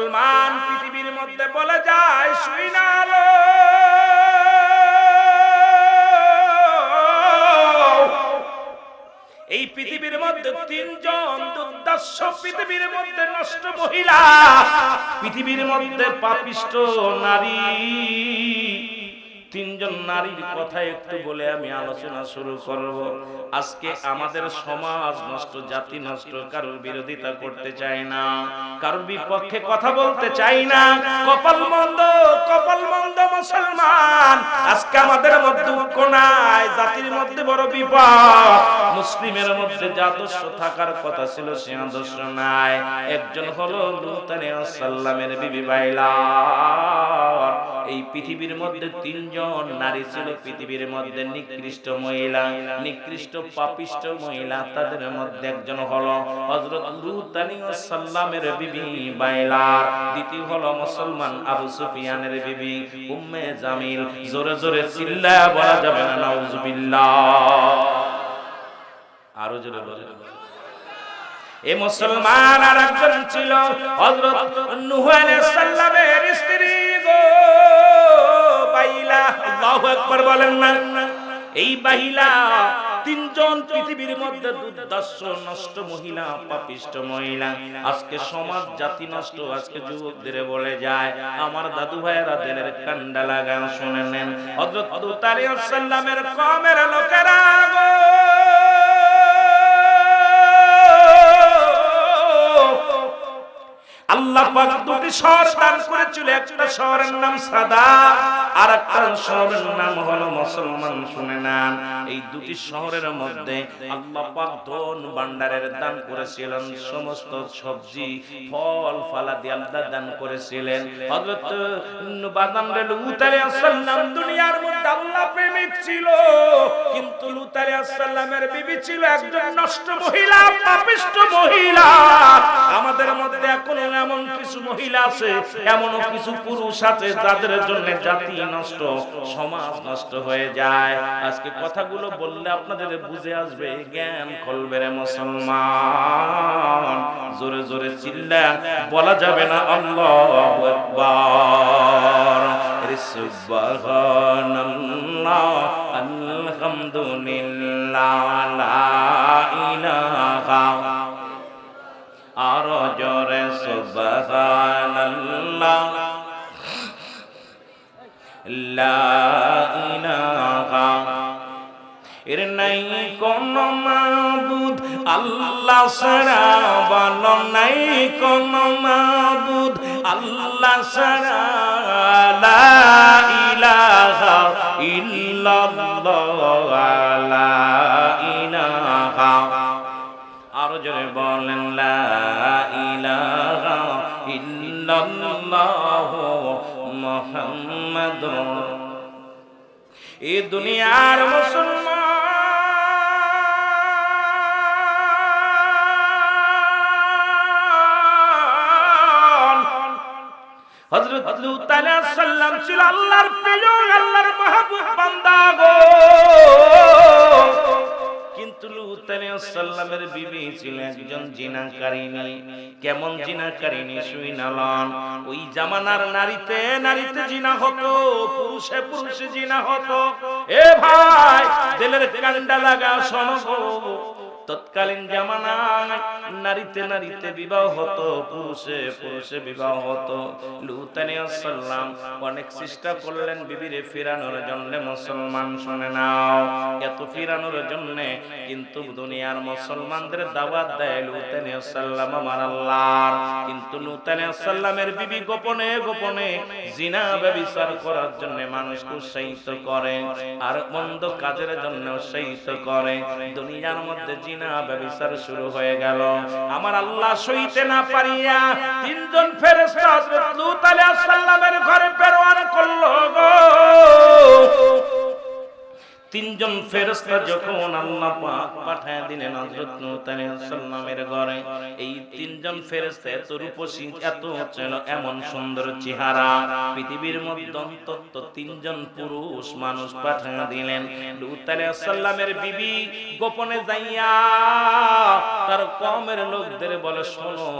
মুসলমান পৃথিবীর মধ্যে বলে যায় শুইনালো এই পৃথিবীর মধ্যে তিনজন দুর্দর্শ পৃথিবীর মধ্যে নষ্ট মহিলা পৃথিবীর মধ্যে পাপিষ্ট নারী তিনজন নারীর কথা একটু বলে আমি আলোচনা শুরু করব। আজকে আমাদের সমাজ নষ্ট, জাতি নষ্ট, কারোর বিরোধিতা করতে চাই না, কারোর বিপক্ষে কথা বলতে চাই না। কপাল মন্দ মুসলমান। আজকে আমাদের মধ্যে দুঃখ নাই, জাতির মধ্যে বড় বিপদ। মুসলিমের মধ্যে যে আদর্শ থাকার কথা ছিল সে আদর্শ নাই। একজন হলো লূত আলাইহিস সালামের বিবি বাইলা। এই পৃথিবীর মধ্যে তিনজন নারী ছিল পৃথিবীর মধ্যে নিকৃষ্ট মহিলা, নিকৃষ্ট পাপিষ্ট মহিলা। তাদের মধ্যে একজন হলো হযরত লূত আলাইহিস সালামের বিবি বাইলা। দ্বিতীয় হলো মুসলমান আবু সুফিয়ানের বিবি উম্মে জামিল। জোরে জোরে চিল্লায়া বলা যাবে না নাউজুবিল্লাহ? আরো জোরে বলেন। এই মুসলমান আর একজন ছিল হযরত নূহ আলাইহিস সালামের স্ত্রী গো বাইলা। আল্লাহু আকবার বলেন না? এই বাইলা তিনজন পৃথিবীর মধ্যে দুর্দর্শ নষ্ট মহিলা, পাপিষ্ট মহিলা। আজকে সমাজ জাতি নষ্ট। আজকে যুবকদের বলে যায়, আমার দাদু ভাইয়েরা দিলের কান্ডা লাগান শুনে নেন। হযরত লূত আলাইহিস সালামের কওমের লোকেরা গো আল্লাহ পাক দুটি শহর দান করেছিল। একটা শহরের নাম সাদা, আর একটা শহরের নাম হলো মুসলমান। শুনে নেন, এই দুটি শহরের মধ্যে আল্লাহ পাক ধন ভান্ডারের দান করেছিলেন। সমস্ত সবজি ফল ফলাদি আল্লাহ দান করেছিলেন। হযরত লূত আলাইহিস সালাম দুনিয়ার মধ্যে আল্লাহ প্রেমিক ছিল, কিন্তু লূত আলাইহিস সালামের বিবি ছিল একজন নষ্ট মহিলা, পাপিষ্ট মহিলা। আমাদের মধ্যে এখন এমন কিছু মহিলা আছে, এমন কিছু পুরুষ আছে যাদের জন্য জাতি নষ্ট, সমাজ নষ্ট হয়ে যায়। আজকে কথাগুলো বললে আপনাদের বুঝে আসবে, জ্ঞান খুলবে রে মুসলমান। জোরে জোরে চিল্লা বলা যাবে না আল্লাহু আকবার। সুবহানাল্লাহ, আলহামদুলিল্লাহ, লা ইলাহা, আর জোরে সুবহানাল্লাহ, লা ইলাহা। এর নাই কোন মাবুদ আল্লাহ ছাড়া, বলো নাই কোন মাবুদ আল্লাহ ছাড়া, লা ইলাহা ইল্লাল্লাহ, লা ইলাহা। আরো জোরে বলেন, লা ইলাহা ইল্লাল্লাহ মুহাম্মাদুর। এই দুনিয়ার মুসলমান হযরত লূত আলাইহিস সালাম ছিল আল্লাহর প্রিয়, আল্লাহর মাহবুব বান্দা গো। কিন্তু লূত আলাইহিস সালামের বিবি ছিল একজন জিনাকারিনী। কেমন জিনাকারিনী শুনালাম? ওই জামানার নারীতে নারীতে জিনা হতো, পুরুষে পুরুষে জিনা হতো। এ ভাই দিলের কান্ডা লাগা শোনো, তৎকালীন জামানায় নারীতে নারীতে বিবাহ হতো, পুরুষে পুরুষে বিবাহ হতো। লূত আলাইহিস সালাম অনেক চেষ্টা করলেন বিবিরে ফিরানোর জন্য। মুসলমান শুনে নাও, এত ফিরানোর জন্য কিন্তু দুনিয়ার মুসলমানদের দাওয়াত দেয় লূত আলাইহিস সালাম আমার আল্লাহ। কিন্তু লূত আলাইহিস সালামের বিবি গোপনে গোপনে জিনা ব্যভিচার করার জন্য মানুষকে উৎসাহিত করে, আর মন্দ কাজের জন্য উৎসাহিত করে। দুনিয়ার মধ্যে জিনা ব্যভিচার শুরু হয়ে গেল। আমার আল্লাহ সইতে না পারিয়া তিনজন ফেরেশতা হযরত লূত আলাইহিস সালামের ঘরে প্রেরণ করলো গো। তিনজন ফেরেশতা যখন আল্লাহ পাক পাঠায় দিলেন হযরত নূহ আলাইহিস সালামের ঘরে, এই তিনজন ফেরেশতা এত রূপসী, এত ছিল এমন সুন্দর চেহারা, পৃথিবীর মধ্যে অন্তত তিনজন পুরুষ মানুষ পাঠায় দিলেন। লূত আলাইহিস সালামের বিবি গোপনে যাইয়া তার কওমের লোকদের বলে, শোনো,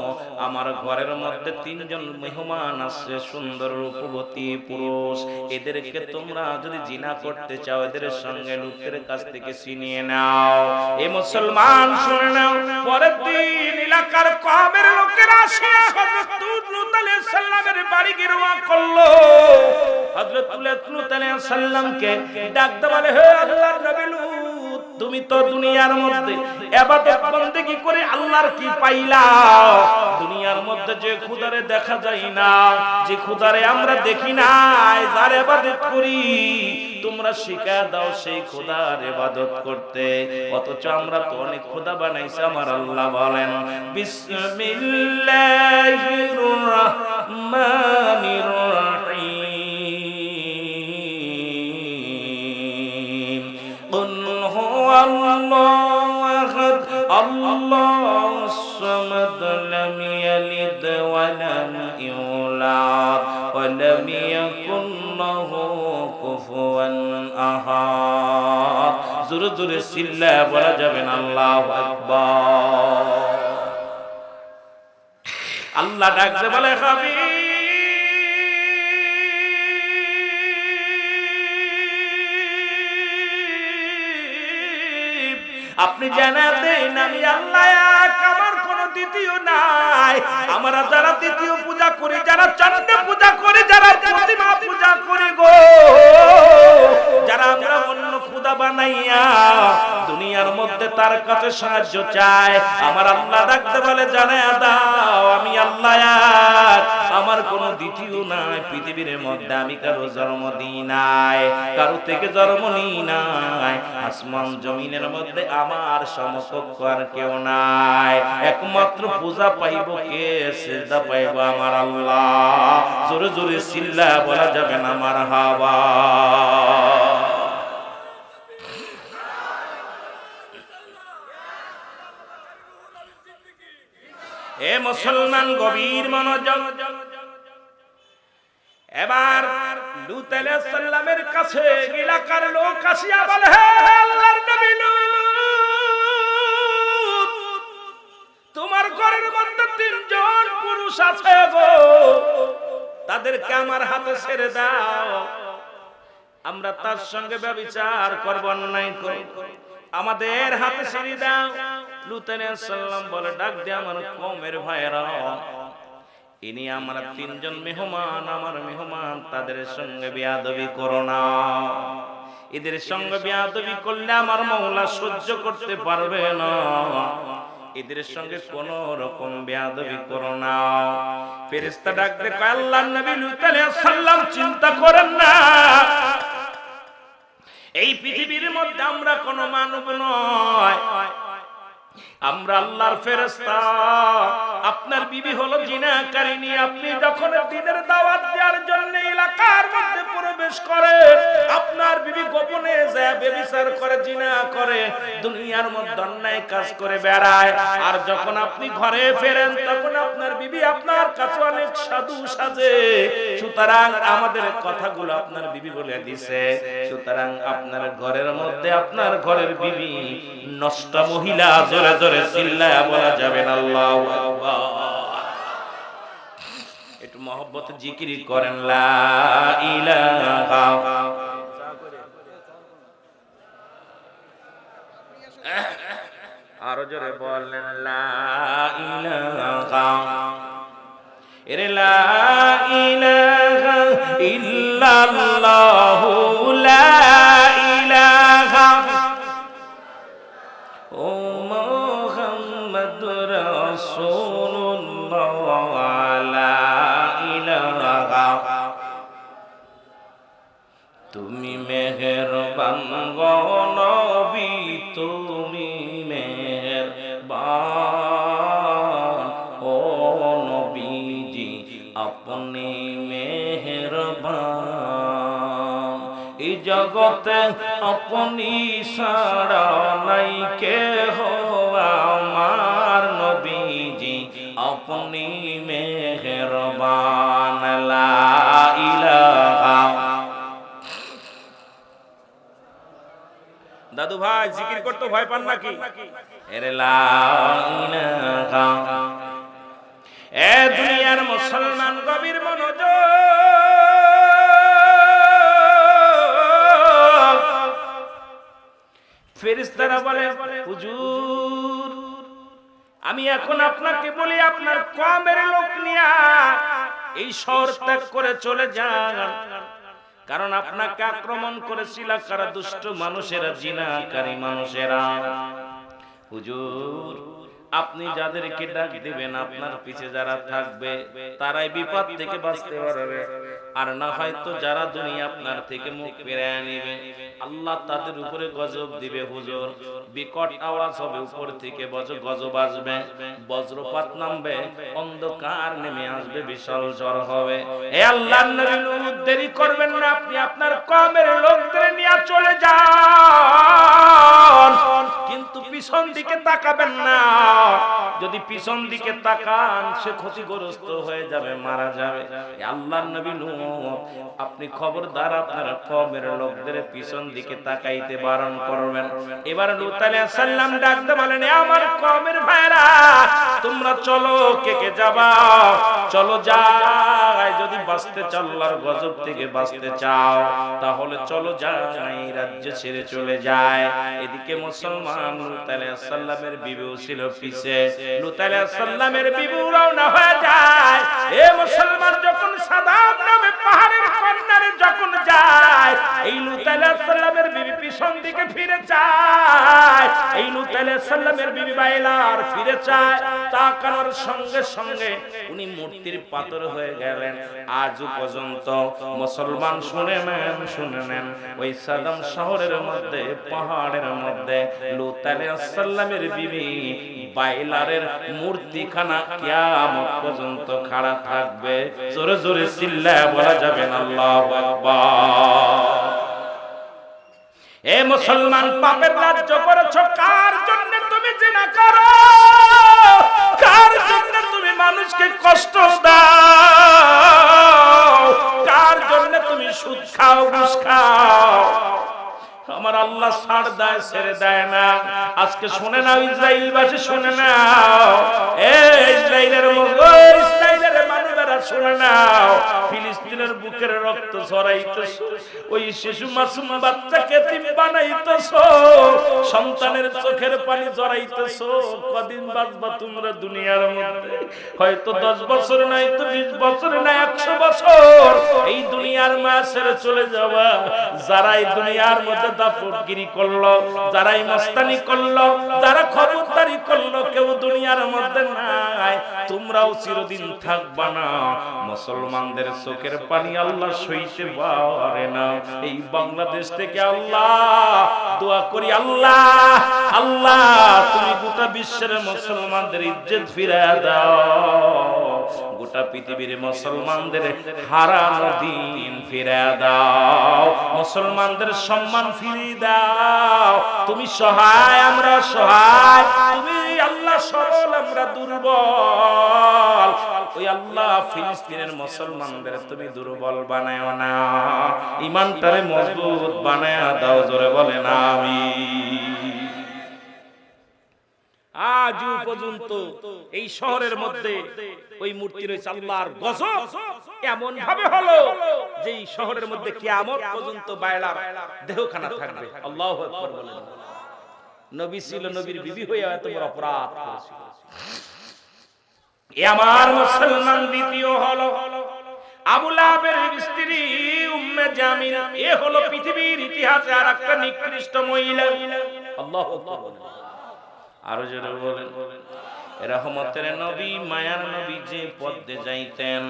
আমার ঘরের মধ্যে তিনজন মেহমান আসছে, সুন্দর রূপবতী পুরুষ, এদেরকে তোমরা যদি জিনা করতে চাও এদের সঙ্গে লূতের কাছ থেকে ছিনিয়ে নাও। এই মুসলমান শুনে নাও, পরের দিন এলাকার কওমের লোকেরা আসে হযরত লূত আলাইহিস সালামের বাড়ি ঘেরাও করলো। হযরত লূত আলাইহিস সালামকে ডাকতে বলে, হে আল্লাহর নবী লূত, তুমি তো দুনিয়ার মধ্যে ইবাদত বন্দেগী করে আল্লাহর কি পাইলা? দুনিয়ার মধ্যে যে খোদারে দেখা যায় না, যে খোদারে আমরা দেখি না, যার ইবাদত করি, তোমরা শিখা দাও সেই খোদার ইবাদত করতে। অথচ আমরা তো অনেক খোদা বানাইছি। আমার আল্লাহ বলেন, বিসমিল্লাহির রহমানির রহিম, কুল হুয়াল্লাহু আহাদ, আল্লাহুস সামাদ, লাম ইয়ালিদ ওয়া লাম ইউলাদ ওয়া লাম ইয়াকুল লাহু কুফুয়ান আহাদ। জোরে জোরে চিল্লায়া বলা যাবে না আল্লাহু আকবার। আল্লাহ ডাকতে বলে, হাবিব, আপনি জানাতেন আমি আল্লাহ এক, আমার কোন দ্বিতীয় নাই। আমরা যারা দ্বিতীয় পূজা করি, যারা চন্দ্র পূজা করি, যারা প্রতিমা পূজা করি গো, যারা আমরা অন্য খোদা বানাইয়া দুনিয়ার মধ্যে তার কাছে সাহায্য চাই, আমার আল্লাহ ডাকতে বলে, জানায়া দাও আমি আল্লাহ এক, আমার কোন দ্বিতীয় নাই। পৃথিবীর মধ্যে আমি কারো জন্ম দিই নাই, কারো থেকে জন্ম নিই নাই। আসমান জমিনের মধ্যে আমার সমকক্ষ আর কেউ নাই। একমাত্র পূজা পাইব কে? সিজদা পাইব আমার আল্লাহ। জোরে জোরে চিল্লায়া বলা যাবে না মারহাবা। এ মুসলমান, গভীর মনোযোগ। এবার লূত আলাইহিস সালামের কাছে এলাকার লোক আসিয়া বলে, হে আল্লাহর নবী লূত, তোমার ঘরের মধ্যে তিনজন পুরুষ আছে গো, তাদেরকে আমার হাতে ছেড়ে দাও, আমরা তার সঙ্গে ব্যভিচার করব, অন্যায় করব, আমাদের হাতে ছেড়ে দাও। লূত আলাইহিস সালাম বলে, ডাক দে আমার কওমের ভাইরা, ইনি আমরা তিনজন মেহমান, আমার মেহমান, তাদের সঙ্গে বেয়াদবি করো না। এদের সঙ্গে বেয়াদবি করলে আমার মাওলা সহ্য করতে পারবে না। এদের সঙ্গে কোন রকম বেয়াদবি করো না। ফেরেশতা ডাকতে কয়, আল্লাহর নবী লূত আলাইহিস সালাম, চিন্তা করেন না, এই পৃথিবীর মধ্যে আমরা কোন মানব নয়, আমরা আল্লাহর ফেরেশতা। আপনার বিবি হলো জিনাকারিনী। আপনি যখন দ্বীনের দাওয়াত দেওয়ার জন্য এলাকার মধ্যে প্রবেশ করে, আপনার বিবি গোপনে যায় ব্যভিচার করে, জিনা করে, দুনিয়ার মধ্যে অন্যায় কাজ করে বেড়ায়। আর যখন আপনি ঘরে ফেরেন, তখন আপনার বিবি আপনার কাছে অনেক সাধু সাজে। সুতরাং আমাদের কথাগুলো আপনার বিবি বলে দিছে। সুতরাং আপনার ঘরের মধ্যে আপনার ঘরের বিবি নষ্ট মহিলা। জোরে জোরে চিল্লায়া বলা যাবে না আল্লাহু আকবার। একটু মহব্বতে জিকির করেন, লা ইলাহা। আরো জোরে বলেন, লা ইলাহা। এরে লা ইলাহা ইল্লাল্লাহু, লা ইলাহা ও মুহাম্মাদুর রাসূলুল্লাহ, লা ইলাহা। তুমি মেহেরবান গো নবী, তুমি মেহেরবান ও নবীজি, আপনি মেহেরবান। এই জগতে আপনি ছাড়া নাই কেহ আমার নবীজি আপনি মেহেরবান লা ইলাহা। দাদু ভাই জিকির করতে ভয় পান নাকি? এরে লা ইলাহা। এ দুনিয়ার মুসলমান গভীর মনোযোগ। ফেরেশতারা বলে হুজুর আমি এখন আপনাকে বলি আপনার কওমের লোক নিয়া এই শহর ত্যাগ করে চলে যান, কারণ আপনাকে আক্রমণ করেছিল কারা দুষ্ট মানুষেরা, জিনাকারী মানুষেরা। হুজুর আপনি যাদেরকে ডাক দিবেন আপনার পিছে যারা থাকবে তারাই বিপদ থেকে বাঁচতে পারবে, আর না হয়তো যারা দুনিয়া আপনার থেকে মুখ ফিরিয়ে নেবে আল্লাহ তাদের উপরে গজব দিবে। হুজুর বিকট আওয়াজ হবে, উপর থেকে গজব আসবে, বজ্রপাত নামবে, অন্ধকার নেমে আসবে, বিশাল ঝড় হবে। এ আল্লাহর নবী দেরি করবেন না, আপনি আপনার কওমের লোকদের নিয়ে চলে যান, কিন্তু পিছন দিকে তাকাবেন না। যদি পিছন দিকে তাকান সে ক্ষতিগ্রস্ত হয়ে যাবে, মারা যাবে। আল্লাহর নবী নূহ আপনি খবরদার আপনার কওমের লোকদের পিছন দিকে তাকাইতে বারণ করবেন। এবার লূত আলাইহিস সালাম ডাকতে বলেন এ আমার কওমের ভাইরা তোমরা চলো, কে কে যাবা? চলো যাই, যদি বাঁচতে চাও আল্লাহর গজব থেকে বাঁচতে চাও তাহলে চলো যাই, রাজ্য ছেড়ে চলে যায়। এদিকে মুসলমান লূত আলাইহিস সালামের বিবিও ছিল পিছে। লূত আলাইহিস সালামের বিবি রওনা হয়ে যায়। এ মুসলমান যখন সাদাত নামে পাহাড়ের কর্নারে যখন যায়, এই লূত আলাইহিস সালামের বিবি পিছন দিকে ফিরে যায়। এই লূত আলাইহিস সালামের বিবি বাইলার ফিরে যায়, তাকানোর সঙ্গে সঙ্গে উনি মূর্তির পাথর হয়ে গেলেন। আজও পর্যন্ত মুসলমান শুনে নেন ওই সাদাম শহরের মধ্যে পাহাড়ের মধ্যে লূত আলাইহিস সালামের বিবি বাইলারের মূর্তিখানা কিয়ামত পর্যন্ত খাড়া থাকবে। জোরে জোরে চিল্লায় বলা যাবে না আল্লাহু আকবার। এ মুসলমান পাপের রাজ্য করেছো, কার জন্য তুমি জিনা করো? কার জন্য তুমি মানুষকে কষ্ট দাও? কার জন্য তুমি সুদ খাও, ঘুষ খাও? আমার আল্লাহ ছাড় দেয়, ছেড়ে দেয় না। আজকে শুনে নাও ইসরাইলবাসী, শুনে নাও, ইসরাইলের মানুষেরা শুনে নাও, ফিলিস্তিনের বুকের রক্ত ঝরাইতেছ, ওই শিশু মাসুম বাচ্চাকে তুমি বানাইতেছ, সন্তানের চোখের পানি ঝরাইতেছ। কদিন বাঁচবা তোমরা দুনিয়ার মধ্যে? হয়তো 10 বছর নাই তো 20 বছর নাই 100 বছর এই দুনিয়ার মা ছেড়ে চলে যাবা। যারা এই দুনিয়ার মধ্যে দাপটগিরি করলো, যারা মস্তানি করলো, যারা খবরদারি করলো, কেউ দুনিয়ার মধ্যে নাই। তোমরাও চিরদিন থাকবা না। মুসলমানদের চোখের পানি আল্লাহ সইতে পারে না। এই বাংলাদেশ থেকে আল্লাহ দোয়া করি, আল্লাহ আল্লাহ তুমি গোটা বিশ্বের মুসলমানদের ইজ্জত ফিরিয়ে দাও, গোটা পৃথিবীর মুসলমানদের হারানো দিন ফিরিয়ে দাও, মুসলমানদের সম্মান ফিরিয়ে দাও। তুমি সহায়, আমরা সহায়, তুমি আল্লাহ সবল, আমরা দুর্বল। ওই আল্লাহ ফিলিস্তিনের মুসলমানদের তুমি দুর্বল বানায়ো না, ঈমানটারে মজবুত বানায় দাও। জোরে বলেন আমিন। আজ পর্যন্ত এই শহরের মধ্যে ওই মূর্তি রয়েছে, আল্লাহর গজব এমন ভাবে হলো যে এই শহরের মধ্যে কিয়ামত পর্যন্ত বাইলার দেহখানা থাকবে। আল্লাহু আকবার বলেন। নবী ছিল, নবীর বিবি হয়ে এত বড় অপরাধ করেছিল। এ আমার মুসলমান দ্বিতীয় হলো আবু লাহাবের স্ত্রী উম্মে জামিল। এ হলো পৃথিবীর ইতিহাসে আরেকটা নিকৃষ্ট মহিলা। আল্লাহু আকবার। আরো জোরে বলেন। রহমতের নবী, মায়ার নবী যে পথে যাইতেন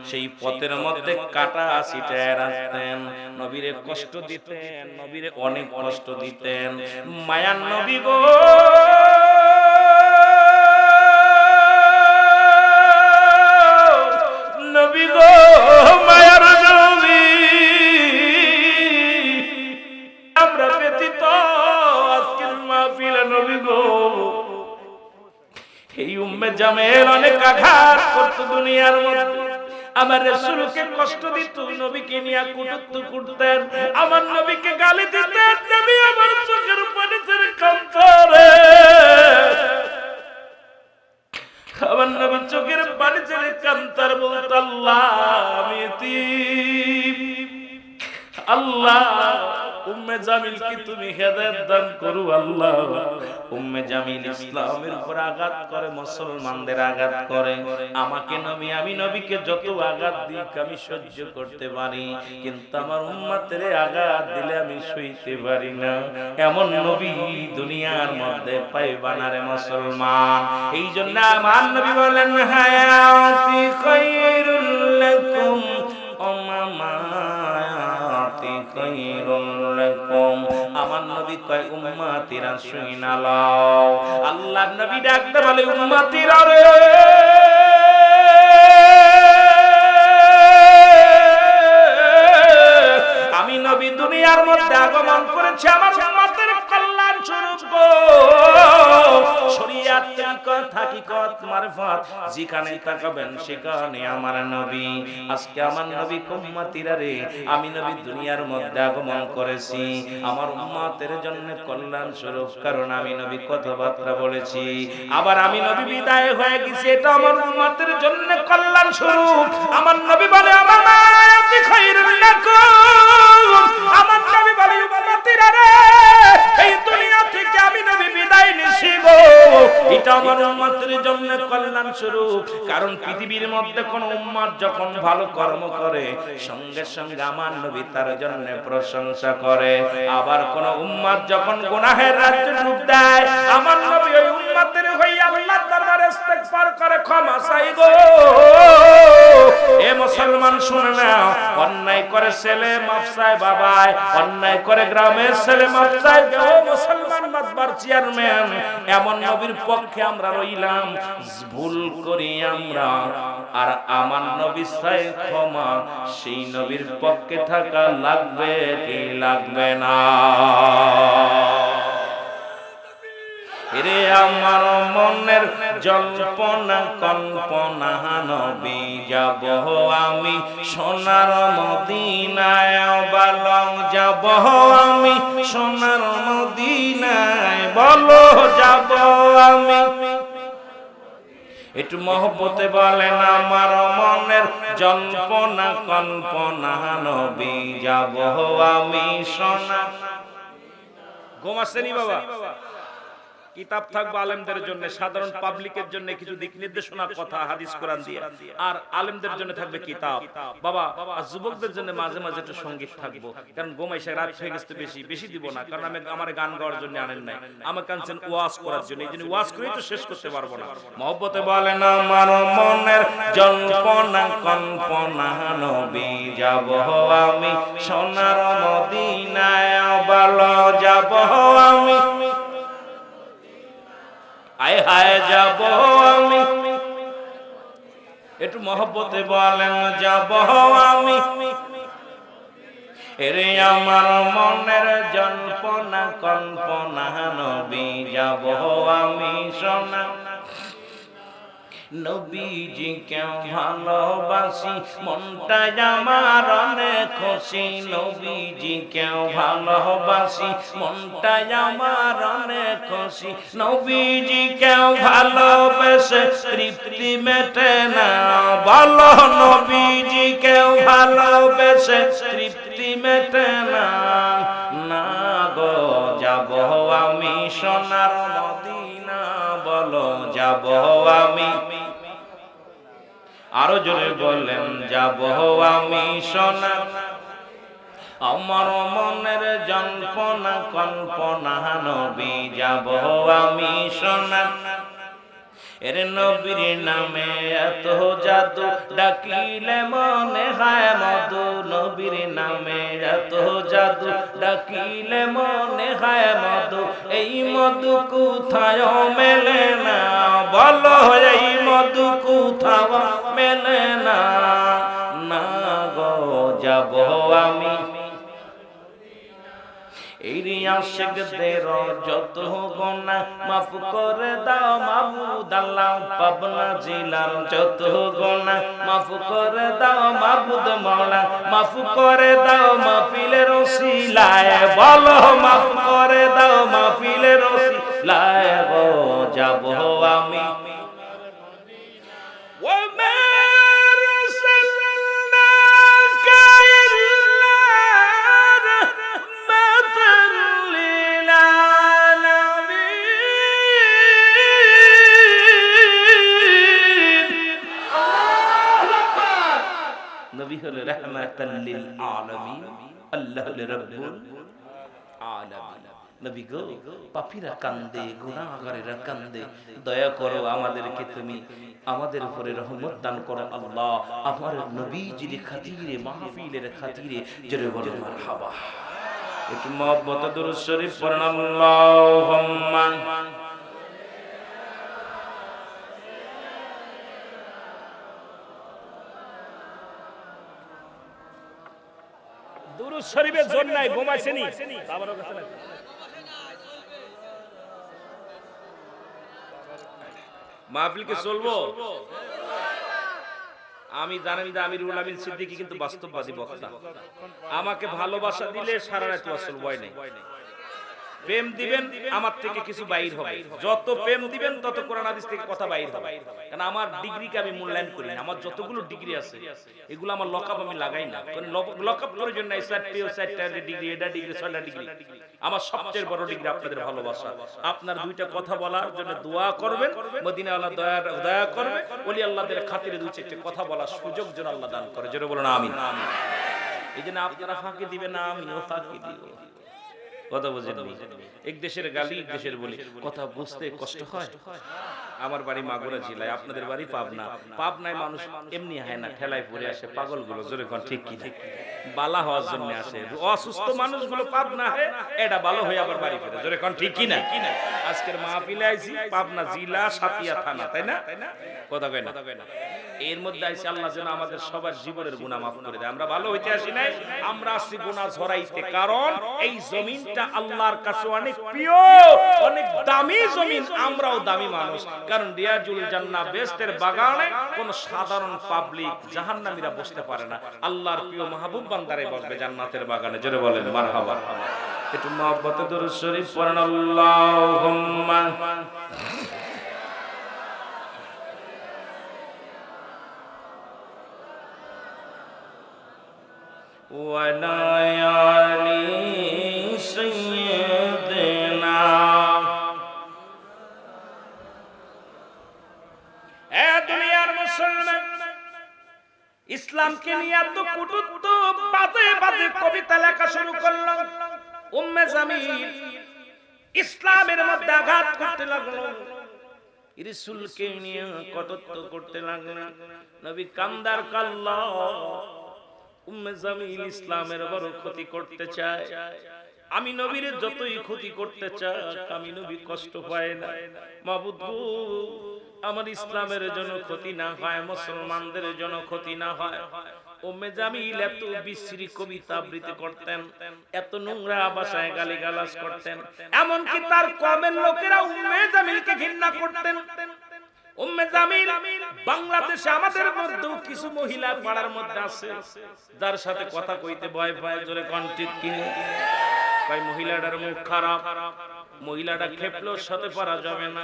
সেই পথের মধ্যে কাটা ছিটায় রাখতেন, নবীরে কষ্ট দিতেন, নবীরে অনেক কষ্ট দিতেন। মায়ার নবী গো, নবী গো, মায়ার নবী জামেল অনেক আঘাত করত দুনিয়ার মধ্যে, আমার রাসূলকে কষ্ট দিত, নবীকে নিয়ে কুটুত্ব করতেন, আমার নবীকে গালি দিতেন, নবী আমার চোখের পানি ছেড়ে কাঁদতেন, আমার নবী চোখের পানি ছেড়ে কাঁদতেন, বলতো আল্লাহ আমি এতিম, আল্লাহ উম্মে জামিল কি তুমি হেদায়েত দান করো আল্লাহ। উম্মে জামিল ইসলামের উপর আঘাত করে, মুসলমানদের আঘাত করে, আমাকে নবী আমি নবীকে যত আঘাত দিই আমি সহ্য করতে পারি, কিন্তু আমার উম্মতের আঘাত দিলে আমি সইতে পারি না। এমন নবী দুনিয়ার মধ্যে পাইবা না রে মুসলমান। এই জন্য আমার নবী বলেন হায়াতি খায়রুল লাকুম আমার নবী কয় উম্মতিরা শুইনা লও, আল্লাহর নবী ডাকতে বলে উম্মতিরা রে, আমি নবী দুনিয়ার মধ্যে আগমন করেছি আমার উম্মতের কল্যাণ স্বরূপ গো। শরীয়ত তরিকত হাকিকত মারফত যেখানে তাকাবেন সেখানে আমার নবী। আজকে আমার নবী উম্মতিরা রে, আমি নবী দুনিয়ার মধ্যে আগমন করেছি আমার উম্মতের জন্য কল্যাণ স্বরূপ, কারণ আমি নবী কথাবার্তা বলেছি, আবার আমি নবী বিদায় হয়ে গেছি, এটা আমার উম্মতের জন্য কল্যাণ স্বরূপ। আমার নবী বলে আমার মায়াতি খায়রুল লাকুম, আমার নবী বলে উম্মতিরা রে, এই দুনিয়া থেকে আমি নবী বিদায় নিছি গো, এটা আমার উম্মতের জন্য কল্যাণ স্বরূপ। কারণ পৃথিবীর মধ্যে কোন উম্মত যখন ভালো কর্ম করে সঙ্গে সঙ্গে আমার নবী তার জন্য প্রশংসা করে, আবার কোন উম্মত যখন গুনাহের রাজ্যে ডুব দেয় আমার নবী ওই উম্মতের হয়ে আল্লাহর দরবারে ইস্তেগফার করে, ক্ষমা চাই গো। এ মুসলমান শুনে নাও, অন্যায় করে ছেলে মাফ চায় বাবায়, অন্যায় করে গ্রামের ছেলে মাফ চায় ও মুসলমান মাতবার চেয়ারম্যান, এমন নবীর পক্ষে আমরা রইলাম, ভুল করি আমরা আর আমার নবী চায় ক্ষমা, সেই নবীর পক্ষে থাকা লাগবে কি লাগবে না? রে আমার মনের জল্পনা কল্পনা নবী যাব আমি সোনার মদিনায়, বালং যাব আমি সোনার মদিনায়, বলো যাব আমি। একটু মহব্বতে বলেন আমার মনের জল্পনা কল্পনা নবী যাব আমি সোনার। গোমাসেনি বাবা কিতাব থাকবে আলেমদের জন্য, সাধারণ পাবলিকের জন্য কিছু দিক নির্দেশনা কথা হাদিস কোরআন দিয়ে, আর আলেমদের জন্য থাকবে কিতাব বাবা। আর যুবকদের জন্য মাঝে মাঝে একটু সঙ্গীত থাকবো, কারণ ঘুমাইছে রাত হয়ে গেছে, বেশি দিব না, কারণ আমি আমার গান গাওয়ার জন্য আনেন নাই, আমাকে আনছেন ওয়াজ করার জন্য, এই জন্য ওয়াজ করেই তো শেষ করতে পারবো না। মহব্বতে বলেন আমার মনের জল্পনা কল্পনা নবী যাব আমি সোনার মদিনায়, ভালো যাব আমি, আয় হায় যাব আমি। একটু মহব্বতে বলেন যাব আমি। এরে আমার মনের জল্পনা কল্পনা নবী যাব আমি সোনা। নবীজি কেউ ভালোবাসি মনটা আমার অনেক খুশি, নবীজি কেউ ভালোবাসি মনটা আমার অনেক খুশি, নবীজি কেউ ভালোবেসে তৃপ্তি মেটে না, বলো নবীজি কেউ ভালোবেসে তৃপ্তি মেটে না, না গো যাব আমি সোনার মদিনা, বলো যাব আমি। আরো জোরে বলেন যাব আমি সোনা। আমার মনের জল্পনা কল্পনা নবী যাব আমি সোনা। এর নবীর নামে এত জাদু ডাকিলে মনে হয় মধু, নবীর নামে এত জাদু ডাকিলে মনে হয় মধু, এই মধু কোথায় মেলে না, বলো এই মধু কোথাও মেলে না, না গো যাব আমি। এই আশিকদের যত গুনাহ মাফ করে দাও মাবুদ আল্লাহ, পাবনা জেলার যত গুনাহ মাফ করে দাও মাবুদ মাওলা, মাফ করে দাও মাহফিলের ওসিলায়, বলো মাফ করে দাও মাহফিলের ওসিলায় গো যাব আমি। নবী হলো রাহমাতাল লিল আলামিন, আল্লাহ হলো রব্বুল আলামিন। নবী গো, পাপীরা কান্দে, গুনাহগারেরা কান্দে, দয়া করো আমাদেরকে, তুমি আমাদের উপরে রহমত দান করো আল্লাহ। আমার নবীজির খাতিরে, মাহফিলের খাতিরে জোরে বলো মারহাবা। একটু মহব্বতে দুরূদ শরীফ পড়ুন আল্লাহুম্মা। দুরূদ শরীফের জোর নাই, ঘুমাইছেনি বাবারও কাছে না। মাহফিল কি চলবো? আমি জানি যে আমিরুল আমিন সিদ্দিকী কিন্তু বাস্তববাদী বক্তা। আমাকে ভালোবাসা দিলে সারা রাত ওয়াসল ভয় নেই। প্রেম দিবেন আমার থেকে কিছু বাইর হবে, যত প্রেম দিবেন তত কোরআন হাদিস থেকে কথা বাইর হবে। কারণ আমার ডিগ্রিকে আমি মূল্যায়ন করি না। আমার যতগুলো ডিগ্রি আছে এগুলো আমার লকআপ আমি লাগাই না, কারণ লকআপ প্রয়োজন নাই। 4টা ডিগ্রি, এটা ডিগ্রি, 6টা ডিগ্রি। আমার সবচেয়ে বড় ডিগ্রি আপনাদের ভালোবাসা। আপনার দুইটা কথা বলার জন্য দোয়া করবেন, মদিনা আল্লাহ দয়া করবে, ওলি আল্লাহদের খাতিরে দুই চারটে কথা বলার সুযোগ যেন আল্লাহ দান করে। জোরে বলুন আমিন। এই জন্য আপনারা ফাঁকি দিবেন না, আমিও ফাঁকি দিব। কথা বুঝেন? এক দেশের গালি এক দেশের বলি, কথা বুঝতে কষ্ট হয়। আমার বাড়ি মাগুরা জেলায়, আপনাদের বাড়ি পাবনা। পাবনায় মানুষ এমনি হয় না, ঠেলায় পড়ে আসে পাগলগুলো, জোরে কোন ঠিক কি? বালা হওয়ার জন্য আসে। অসুস্থ মানুষগুলো পাবনা হয়, এটা ভালো হয়ে আবার বাড়ি ফেরে, জোরে কোন ঠিক কি না? আজকের মাহফিলে আইছি পাবনা জেলা সাতিয়া থানা, তাই না? কথা কয় না? এর মধ্যে আইছি আল্লাহ যেন আমাদের সবার জীবনের গুনাহ মাফ করে দেয়। আমরা ভালো হইতে আসি নাই, আমরা আসছি গুনাহ ঝরাইতে। কারণ এই জমিনটা আল্লাহর কাছে অনেক প্রিয়, অনেক দামি জমিন। আমরাও দামি মানুষ। কারণ রিয়াজুল জান্নাহ বেহেশতের বাগানে কোন সাধারণ পাবলিক জাহান্নামীরা বসতে পারে না। আল্লাহর প্রিয় মাহবুব বান্দারাই বসবে জান্নাতের বাগানে। জোরে বলেন মারহাবা। একটু মহব্বতে দুরূদ শরীফ পড়ুন আল্লাহুম্মা। وعلى آل سيدنا। এ দুনিয়ার মুসলমান, ইসলামকে নিয়ে এত কটূক্ত বাজে বাজে কবিতা লেখা শুরু করলো। উম্মে জামিল ইসলামের মধ্যে আঘাত করতে লাগলো, রাসূলকে নিয়ে কটূক্ত করতে লাগলো। নবী কান্দার কাল্লা, উম্মে জামিল ইসলামের বড় ক্ষতি করতে চায়। আমি নবীর যতই ক্ষতি করতে চাই, আমি নবী কষ্ট পায় না। মাবুদ গো, আমার ইসলামের জন্য ক্ষতি না হয়, মুসলমানদের জন্য ক্ষতি না হয়। উম্মে জামিল এত বিশ্রী কবিতা আবৃত্তি করতেন, এত নোংরা ভাষায় গালিগালাজ করতেন, এমনকি তার কওমের লোকেরা উম্মে জামিলকে ঘৃণা করতেন। উম্মে জামিল বাংলাদেশে আমাদের মধ্যেও কিছু মহিলা পাড়ার মধ্যে আছে যার সাথে কথা কইতে ভয় পায়। জোরে কোন ঠিক কি? ভাই মহিলাটার মুখ খারাপ, মহিলাটা খেপলেও সাথে পারা যাবে না,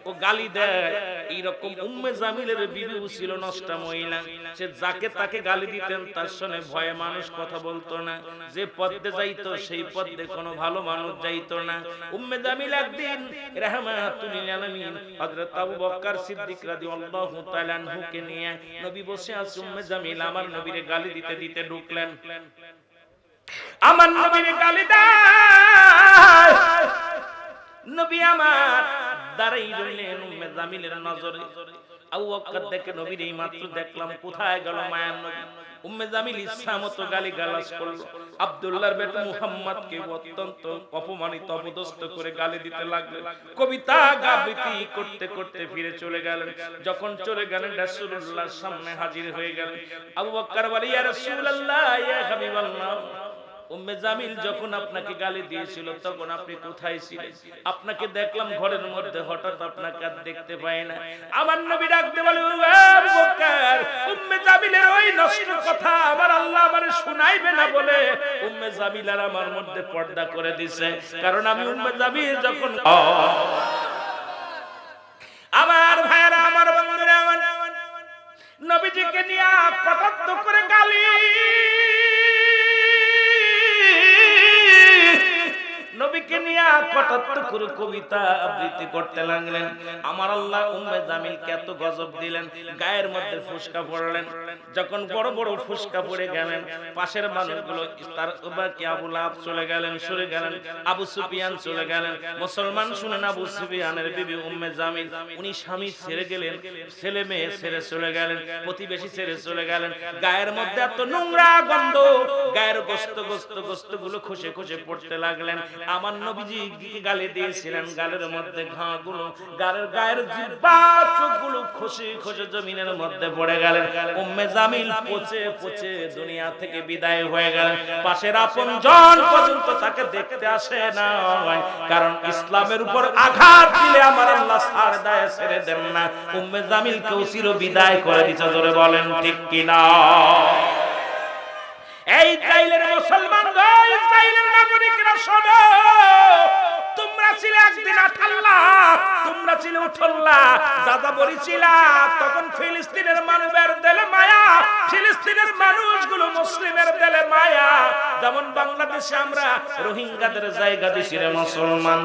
ও গালি দেয়। এইরকম উম্মে জামিলের বিবিও ছিল নষ্ট মহিলা। সে যাকে তাকে গালি দিতেন, তার সঙ্গে ভয়ে মানুষ কথা বলতো না। যে পথে যাইতো সেই পথে কোনো ভালো মানুষ যাইতো না। উম্মে জামিল একদিন রাহমাতুল লিল আলামিন হযরত আবু বকর সিদ্দিক রাদিয়াল্লাহু তাআলা আনহুকে নিয়ে নবী বসে আছে। উম্মে জামিল আমার নবীরে গালি দিতে দিতে ঢুকলেন। আমার নবীরে গালি দেয়, নবী আমার দাঁড়াই রইলেন। উম্মে জামিলের নজরে আবু বকর দেখে নবীর এই মাত্র দেখলাম, কোথায় গেল মায়ার নবী? উম্মে জামিল ইচ্ছামতো গালিগালাজ করলো। আব্দুল্লাহর বেটা মুহাম্মদকে অত্যন্ত অপমানিত অপদস্থ করে গালি দিতে লাগলেন। কবিতা আবৃত্তি করতে করতে ফিরে চলে গেলেন। যখন চলে গেলেন রাসূলুল্লাহর সামনে হাজির হয়ে গেলেন। আবু বকর বলে, ইয়া রাসূলুল্লাহ, ইয়া হাবিবাল্লাহ, উম্মে জামিল যখন আপনাকে গালি দিয়েছিল তখন আপনি কোথায় ছিলেন? আপনাকে দেখলাম ঘরের মধ্যে, হঠাৎ আপনাকে আর দেখতে পাই না। আমার নবী ডাকতে বলে, ও আবু বকর, উম্মে জামিলের ওই নষ্ট কথা আমার আল্লাহ আমারে শুনাইবে না বলে উম্মে জামিল আর আমার মধ্যে পর্দা করে দিয়েছে। কারণ আমি উম্মে জামিল যখন আমার ভাইরা, আমার বন্ধুরা, আমার নবীজিকে নিয়ে কটাক্ষ করে গালি, নবীকে নিয়ে কটাক্ষ করে কবিতা আবৃত্তি করতে লাগলেন। আমার আল্লাহ উম্মে জামিলকে এত গজব দিলেন, গায়ের মধ্যে ফুসকা পড়লেন। যখন বড় বড় ফুসকা পড়ে গেলেন, পাশের মানুষগুলো তার উবাকি আবু লাহাব চলে গেলেন, সরে গেলেন, আবু সুফিয়ান চলে গেলেন। মুসলমান শুনেন আবু সুফিয়ানের বিবি উম্মে জামিল, উনি স্বামী ছেড়ে গেলেন, ছেলে মেয়ে ছেড়ে চলে গেলেন, প্রতিবেশী ছেড়ে চলে গেলেন। গায়ের মধ্যে এত নোংরা গন্ধ, গায়ের গোস্ত গুলো খসে খসে পড়তে লাগলেন। আমার নবীজি গালি দিয়েছিলেন, গালের মধ্যে ঘাগুলো, গায়ের জিহ্বা চোখগুলো খসে খসে জমিনের মধ্যে পড়ে গেলেন। উম্মে জামিল পচে পচে দুনিয়া থেকে বিদায় হয়ে গেলেন। পাশের আপনজন পর্যন্ত তাকে দেখতে আসে না, কারণ ইসলামের উপর আঘাত দিলে আমার আল্লাহ ছাড় দেয়, ছেড়ে দেন না। উম্মে জামিলকেও চির বিদায় করে দিতে, জোরে বলেন ঠিক কিনা? এই ইসরাইলের মুসলমান, ইসরাইলের নাগরিকরা শোনো, তোমরা ছিলে একদিন আঠাল্লাহ, তোমরা ছিলে উঠল্লাহ, যাযাবরী ছিলা। তখন ফিলিস্তিনের মানুষের দিলে মায়া, ফিলিস্তিনের মানুষগুলো মুসলিমের দিলে মায়া। যেমন বাংলাদেশে আমরা রোহিঙ্গাদের জায়গা দিছি রে মুসলমান।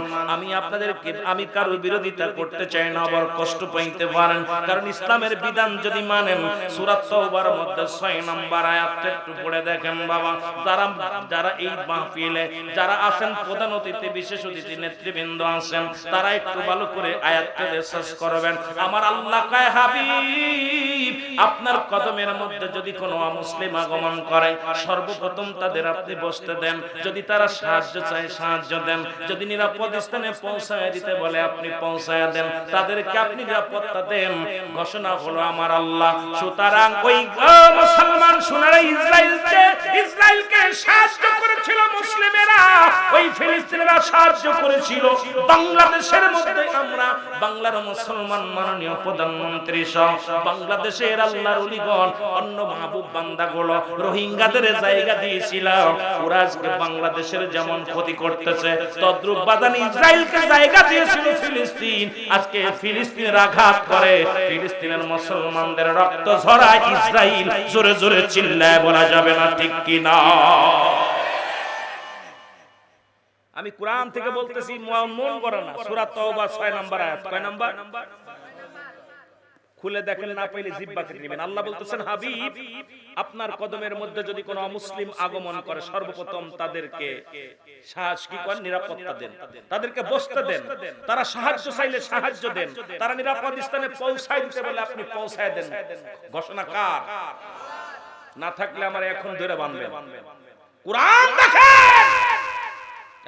আমি কারো বিরোধিতা করতে চাই না, আবার কষ্ট পাইতে পারেন, কারণ ইসলামের বিধান যদি মানেন, সূরা তাওবার মধ্যে 6 নম্বর আয়াতটা একটু পড়ে দেখেন বাবা। যারা এই মাহফিলে যারা আছেন, প্রধান অতিথি, বিশেষ অতিথি, নেতৃবৃন্দ আছেন, তারা একটু ভালো করে আয়াতটা রিসার্চ করবেন। আমার আল্লাহ কয়, হাবিব, আপনার কদমের মধ্যে যদি কোনো মুসলিম আগমন করে, সর্বপ্রথম তাদের আপনি বসতে দেন। যদি তারা সাহায্য চায় সাহায্য দেন, যদি নিরাপদ স্থানে পৌঁছায় দিতে বলে আপনি পৌঁছায় দেন, তাদেরকে আপনি নিরাপত্তা দেন। ঘোষণা হলো আমার আল্লাহ। সুতরাং ওই মুসলমান সোনারা ইসরায়েলকে সাহায্য করেছিল মুসলিমেরা, ওই ফিলিস্তিনিরা সাহায্য করেছিল বাংলাদেশের মধ্যে। আমরা বাংলার মুসলমান মাননীয় প্রধানমন্ত্রী সহ বাংলাদেশের আল্লাহর ওলিগণ, অন্য মাহবুব বান্দাগুলো রোহিঙ্গাদের জায়গা দিয়েছিল। ওরা আজকে বাংলাদেশের যেমন ক্ষতি করতেছে, তদ্রুপ বাদান ইসরায়েলকে জায়গা দিয়েছিল ফিলিস্তিন। আজকে ফিলিস্তিনের আঘাত করে, ফিলিস্তিনের মুসলমানদের রক্ত ঝরায় ইসরায়েল। জোরে জোরে চিল্লায় বলা যাবে না ঠিক কিনা? আমি কোরআন থেকে বলতেছি, মন করে না। সূরা তাওবা 6 নম্বর আয়াত। কয় নম্বর? খুলে দেখেন, না পাইলে জিহ্বা কেটে নেবেন। আল্লাহ বলতেছেন, হাবিব, আপনার কদমের মধ্যে যদি কোনো মুসলিম আগমন করে, সর্বপ্রথম তাদেরকে নিরাপত্তা দেন, তাদেরকে বসতে দেন। তারা সাহায্য চাইলে সাহায্য দেন, তারা নিরাপদ স্থানে পৌঁছায় দিতে বলে আপনি পৌঁছায় দেন। ঘোষণা কার? না থাকলে আমার এখন ধরে বাঁধবেন। কোরআন দেখেন,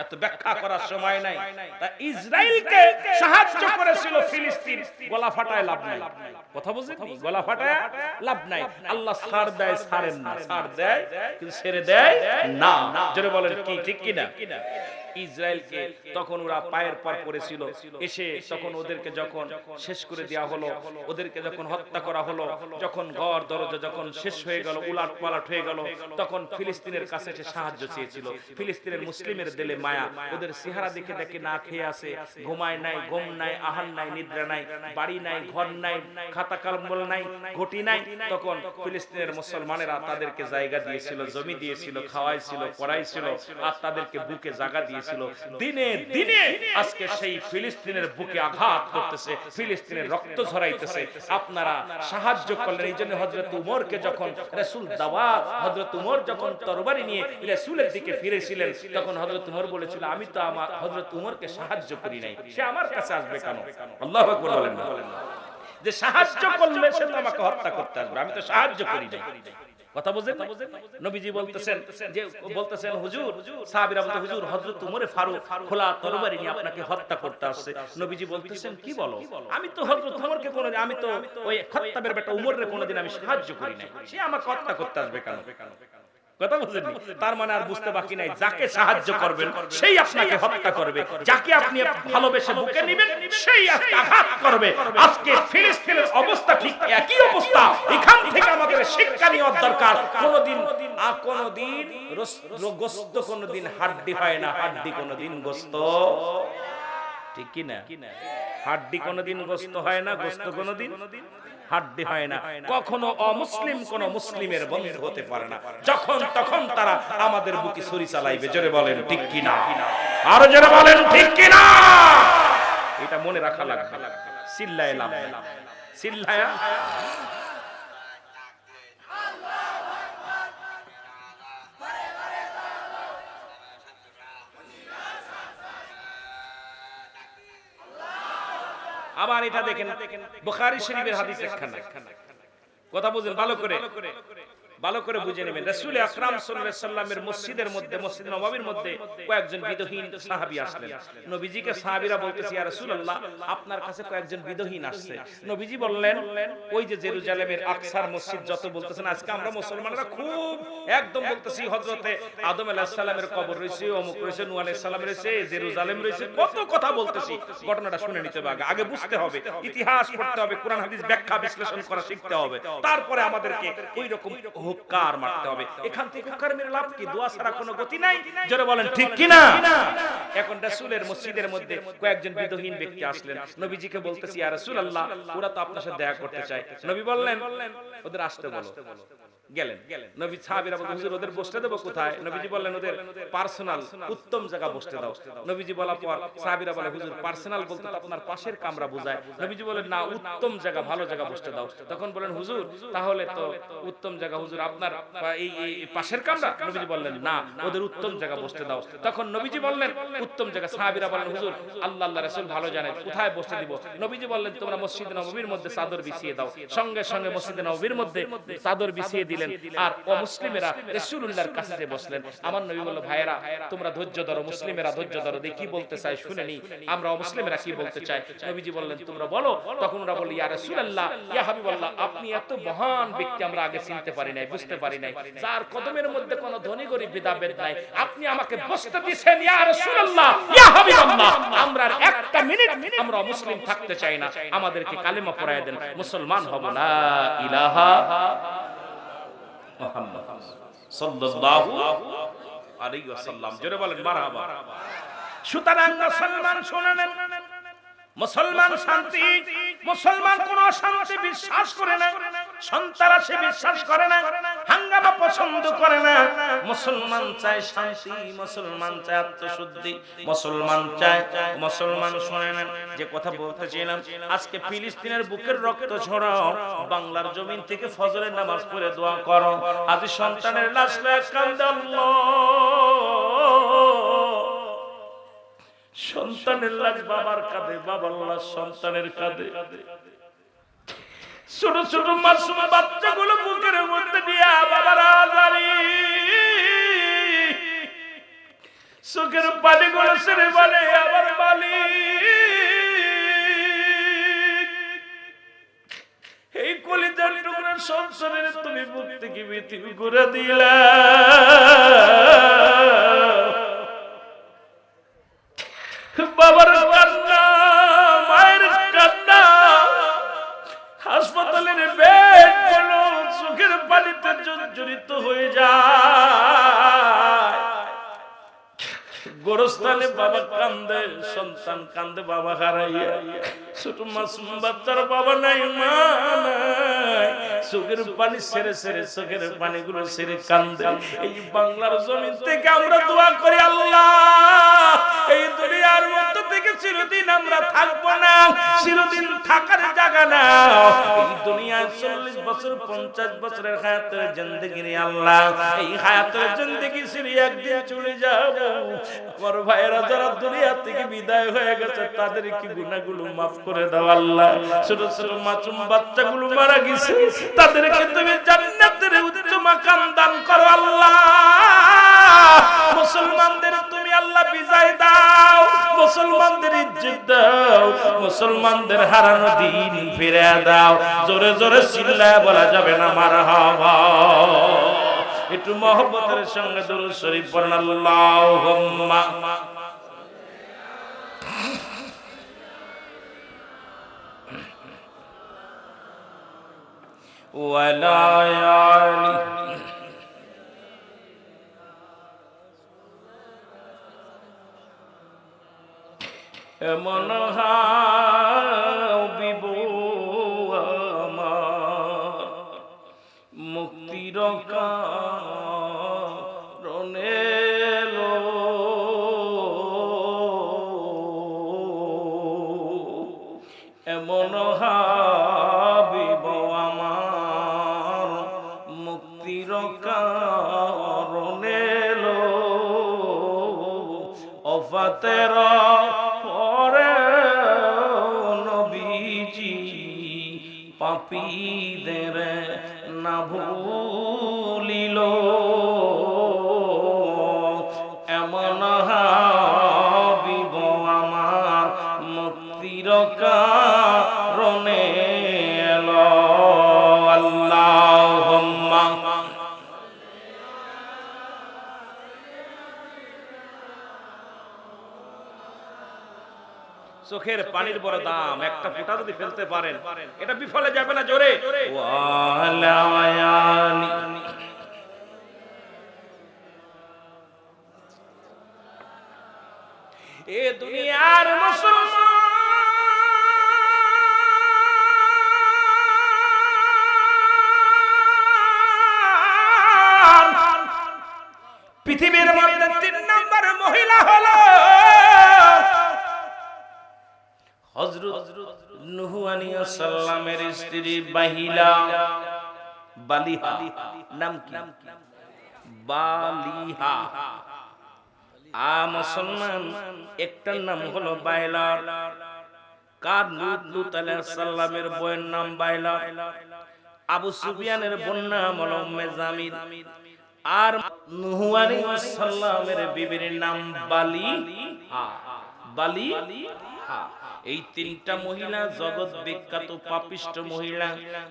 এত ব্যাখ্যা করার সময় নাই। তা ইসরায়েলকে সাহায্য করেছিল ফিলিস্তিন, গলা ফাটায় লাভ নাই। কথা বুঝেন? গলা ফাটায় লাভ নাই। আল্লাহ ছাড় দেয়, ছাড়েন না, ছাড় দেয় কিন্তু ছেড়ে দেয় না। জোরে বলেন কি ঠিক কিনা? ইসরায়েলকে তখন ওরা পায়ের পর পড়েছিল, এসে তখন ওদেরকে যখন শেষ করে দেওয়া হলো, ওদেরকে যখন হত্যা করা হলো, যখন ঘর দরজা যখন শেষ হয়ে গেল, উলাট পালাট হয়ে গেল, তখন ফিলিস্তিনের কাছে এসে সাহায্য চেয়েছিল। ফিলিস্তিনের মুসলিমের দিলে মায়া, ওদের চেহারা দেখে দেখে না খেয়ে আছে, ঘুমায় নাই, ঘুম নাই, আহার নাই, নিদ্রা নাই, বাড়ি নাই, ঘর নাই, খাতা কলম নাই, ঘটি নাই। তখন ফিলিস্তিনের মুসলমানেরা তাদেরকে জায়গা দিয়েছিল, জমি দিয়েছিল, খাওয়াইছিল, পড়াইছিল, আর তাদেরকে বুকে জায়গা দিয়েছিল। দিনে দিনে আজকে সেই ফিলিস্তিনের বুকে আঘাত করতেছে, ফিলিস্তিনের রক্ত ঝরাইতেছে। আপনারা সাহায্য করলেন। এই জন্য হযরত উমরকে যখন রাসূল দাওয়াত, হযরত উমর যখন তরবারি নিয়ে রাসূলের দিকে ফিরেছিলেন, তখন হযরত উমর বলেছিল, আমি তো আমার হযরত উমরকে সাহায্য করি নাই, সে আমার কাছে আসবে কেন? আল্লাহু আকবার বলেন না, যে সাহায্য করলে সে তো আমাকে হত্যা করতে আসবে, আমি তো সাহায্য করি নাই। কথা বুঝেন? নবীজি বলতেছেন হুজুর, সাহাবীরা বলতে, হুজুর হযরত উমরে ফারুক খোলা তরবারি নিয়ে আপনাকে হত্যা করতে আসছে। নবীজি বলতেছেন, কি বলো? আমি তো হযরত উমরকে কোনদিন, আমি তো ওই খাত্তাবের বেটা উমরের কোনদিন আমি সাহায্য করি নাই, সে আমাকে হত্যা করতে আসবে কেন? কথা বুঝেন? তার মানে আর বুঝতে বাকি নাই, যাকে সাহায্য করবেন সেই আপনাকে হত্যা করবে, যাকে আপনি ভালোবেসে বুকে নেবেন সেই আজকে আঘাত করবে। আজকে ফিলিস্তিনের অবস্থা ঠিক একই অবস্থা। এখান থেকে আমাদের শিক্ষা নেওয়ার দরকার। কোনদিন গোস্ত কোনদিন হাড্ডি হয় না, হাড্ডি কোনদিন গোস্ত, ঠিক কি না? হাড্ডি কোনদিন গোস্ত হয় না, গোস্ত কোনদিন হাড্ডি হয় না। কখনো অমুসলিম কোন মুসলিমের বন্ধু হতে পারে না। যখন তখন তারা আমাদের বুকে ছুরি চালাইবে। জোরে বলেন ঠিক কি না? আরো জোরে বলেন ঠিক কি না? এটা মনে রাখা লাগবে। চিল্লাইলাম, চিল্লায়া আবার এটা দেখেন, বুখারী শরীফের হাদিস একখানা, কথা বুঝেন ভালো করে, ভালো করে বুঝে নেবেন। রাসূল আকরাম সাল্লাল্লাহু আলাইহি সাল্লামের মসজিদের মধ্যে, মসজিদ নববীর মধ্যে কয়েকজন বিদহীন সাহাবী আসলেন। নবীজিকে সাহাবীরা বলতেছে, ইয়া রাসূলুল্লাহ, আপনার কাছে কয়েকজন বিদহীন আসছে। নবীজি বললেন, ওই যে জেরুজালেমের আকসার মসজিদ যত বলতেছেন, আজকে আমরা মুসলমানরা খুব একদম বলতেছি হযরতে আদম আলাইহিস সালামের কবর রয়েছে, অমুক রয়েছে, নূহ আলাইহিস সালাম রয়েছে, জেরুজালেম রয়েছে, কত কথা বলতেছি। ঘটনাটা শুনে নিতে হবে, আগে বুঝতে হবে, ইতিহাস পড়তে হবে, কোরআন হাদিস ব্যাখ্যা বিশ্লেষণ করা শিখতে হবে, তারপরে আমাদেরকে ওই রকম হুক্কার মারতে হবে। এখান থেকে হুক্কার মেরে লাভ কি? দোয়া ছাড়া কোনো গতি নাই। জোরে বলেন ঠিক কি না? এখন রাসূলের মসজিদের মধ্যে কয়েকজন বিদহীন ব্যক্তি আসলেন। নবীজিকে বলতেছি, ইয়া রাসূলুল্লাহ, ওরা তো আপনার সাথে দেখা করতে চায়। নবী বললেন, ওদের আসতে বলো। গেলেন। নবী সাহাবীরা বললেন, হুজুর ওদের বসতে দেব কোথায়? নবীজি বললেন, ওদের পার্সোনাল উত্তম জায়গা বসতে দাও। নবীজি বলার পর সাহাবীরা বলে, হুজুর পার্সোনাল বলতে তো আপনার পাশের কামরা বোঝায়। নবীজি বলেন, না, উত্তম জায়গা, ভালো জায়গা বসতে দাও। তখন বলেন, হুজুর তাহলে তো উত্তম জায়গা হুজুর আপনার এই পাশের কামরা? নবীজি বললেন, না, ওদের উত্তম জায়গা বসতে দাও। তখন নবীজি বললেন, উত্তম জায়গা। সাহাবীরা বলেন, হুজুর আল্লাহ রাসূল ভালো জানেন, কোথায় বসতে দিব? নবীজি বললেন, তোমরা মসজিদ নববীর মধ্যে চাদর বিছিয়ে দাও। সঙ্গে সঙ্গে মসজিদ নববীর মধ্যে চাদর বিছিয়ে দিলেন। আর অমুসলিমেরা রাসূলুল্লাহর কাছে যে বসলেন। আমার নবী বলল, ভাইয়েরা তোমরা ধৈর্য ধরো, মুসলিমেরা ধৈর্য ধরো, দেখি কি বলতে চাই শুনে নি, আমরা অমুসলিমেরা কি বলতে চাই। নবীজি বললেন, তোমরা বলো। তখন ওরা বলল, ইয়া রাসূলুল্লাহ, ইয়া হাবিবাল্লাহ, আপনি এত মহান ব্যক্তি আমরা আগে চিনতে পারি নাই, বুঝতে পারি নাই, যার কদমের মধ্যে কোনো ধনী গরিব ভেদাভেদ নাই, আপনি আমাকে বসতে দিয়েছেন ইয়া রাসূলুল্লাহ, ইয়া হাবিবাল্লাহ, আমরা আর একটা মিনিট আমরা মুসলিম থাকতে চাই না, আমাদেরকে কালেমা পড়ায় দেন, মুসলমান হব। লা ইলাহা মুহাম্মদ সাল্লাল্লাহু আলাইহি ওয়াসাল্লাম। জোরে বলেন মারহাবা। সুতরাং মুসলমান শুনেন, মুসলমান শান্তি, মুসলমান কোন শান্তি বিশ্বাস করে না, সন্ত্রাসে বিশ্বাস করে না, হাঙ্গামা পছন্দ করে না। মুসলমান চায় শান্তি, মুসলমান চায় আত্মশুদ্ধি, মুসলমান চায়, মুসলমান শুনেন যে কথা বলতেছিলাম, আজকে ফিলিস্তিনের বুকের রক্ত ঝরাও, বাংলার জমিন থেকে ফজরের নামাজ পড়ে দোয়া করো। আজ সন্তানের লাশ লয়ে কান্দে আল্লাহ, সন্তানের লাশ বাবার কাঁধে, বাবার লাশ সন্তানের কাঁধে, ছোট ছোট মাসুম বাচ্চাগুলো বুকের মধ্যে নিয়ে বাবারা জানি চোখের পানিগুলো ছেড়ে বলে, আবার মালিক, এই কলিজার টুকরা সংসারের তুমি বুক থেকে পৃথিবী ঘুরে দিলা, বাবার কান্না, মায়ের কান্না, হাসপাতালের বেড গুলো চোখের পানিতে জর্জরিত হয়ে যায়। গোরস্থানে বাবা কান্দে, সন্তান কান্দে বাবা হারাইয়া, ছোট মাসুম বাচ্চার বাবা নাই, মা নাই, চোখের পানি ছেড়ে ছেড়ে, চোখের পানিগুলো ছেড়ে কান্দে। এই বাংলার জমিন থেকে আমরা দোয়া করি, আল্লাহ এই দুনিয়ার মধ্যে থেকে চিরদিন আমরা থাকবো না, চিরদিন থাকার জায়গা না। এই দুনিয়ায় 40 বছর 50 বছরের হায়াতের জিন্দেগি রে আল্লাহ, এই হায়াতের জিন্দেগি ছেড়ে একদিন চলে যাব। আমার ভাইয়েরা যারা দুনিয়া থেকে বিদায় হয়ে গেছে, তাদের কি গুনাহগুলো মাফ করে দাও আল্লাহ। ছোট ছোট মাসুম বাচ্চাগুলো মারা গেছে, তাদেরকে তুমি জান্নাতের উচ্চ মাকাম দান করো আল্লাহ। মুসলমানদের তুমি আল্লাহ বিজয় দাও, মুসলমানদের ইজ্জত দাও, মুসলমানদের হারানো দিন ফিরে দাও। জোরে জোরে চিল্লায় বলা যাবে না মারহাবা। একটু একটু মহব্বতের সঙ্গে দুরূদ শরীফ পড়েন আল্লাহুম্মা ওয়ালা আলি এমন হাবিব আমার মুক্তির কারণে লো এমন হাবিব আমার মুক্তির কারণে লো অফাতের পাপীদের না ভুলিল এমন হাবিব আমার মুক্তির কারণে এলো আল্লাহুম্মা চোখের পানির বড় দাম, একটা ফোঁটা যদি ফেলতে পারেন এটা বিফলে যাবে না। জোরে এ দুনিয়ার মুসলমান পৃথিবীর মধ্যে 3 নম্বর মহিলা হলো হযরত নূহ আলাইহিস সালামের স্ত্রী বালিহা। নাম কি? বালিহা। মুসলমান একটার নাম হলো বাইলা। কার? লূত আলাইহিস সালামের বউয়ের নাম বাইলা। আবু সুফিয়ানের বোন নাম হলো উম্মে জামিল। আর নূহ আলাইহিস সালামের বিবির নাম বালিহা। এই 3টা মহিলা জগৎ বিখ্যাত পাপিষ্ট মহিলা।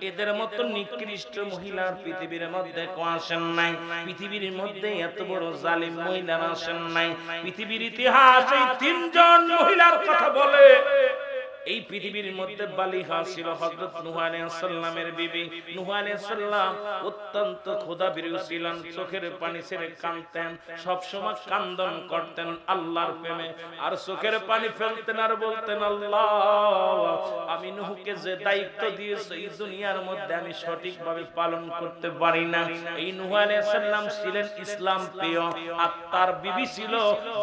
এদের মতো নিকৃষ্ট মহিলা পৃথিবীর মধ্যে কেউ আসেন নাই। পৃথিবীর মধ্যে এত বড় জালিম মহিলা আসেন নাই। পৃথিবীর ইতিহাস এই 3 জন মহিলার কথা বলে। এই পৃথিবীর মধ্যে বালিহা ছিল হযরত নূহ আলাইহিস সালামের বিবি। নূহ আলাইহিস সালাম অত্যন্ত ক্ষুধাবিরু ছিলেন, চোখের পানি ছেড়ে কাঁদতেন, সব সময় কান্দন করতেন আল্লাহর প্রেমে। আর চোখের পানি ফেলতেন আর বলতেন, আল্লাহ আমি নূহকে যে দায়িত্ব দিয়েছো এই দুনিয়ার মধ্যে আমি সঠিকভাবে পালন করতে পারি না। এই নূহ আলাইহিস সালাম ছিলেন ইসলাম প্রিয়, আর তার বিবি ছিল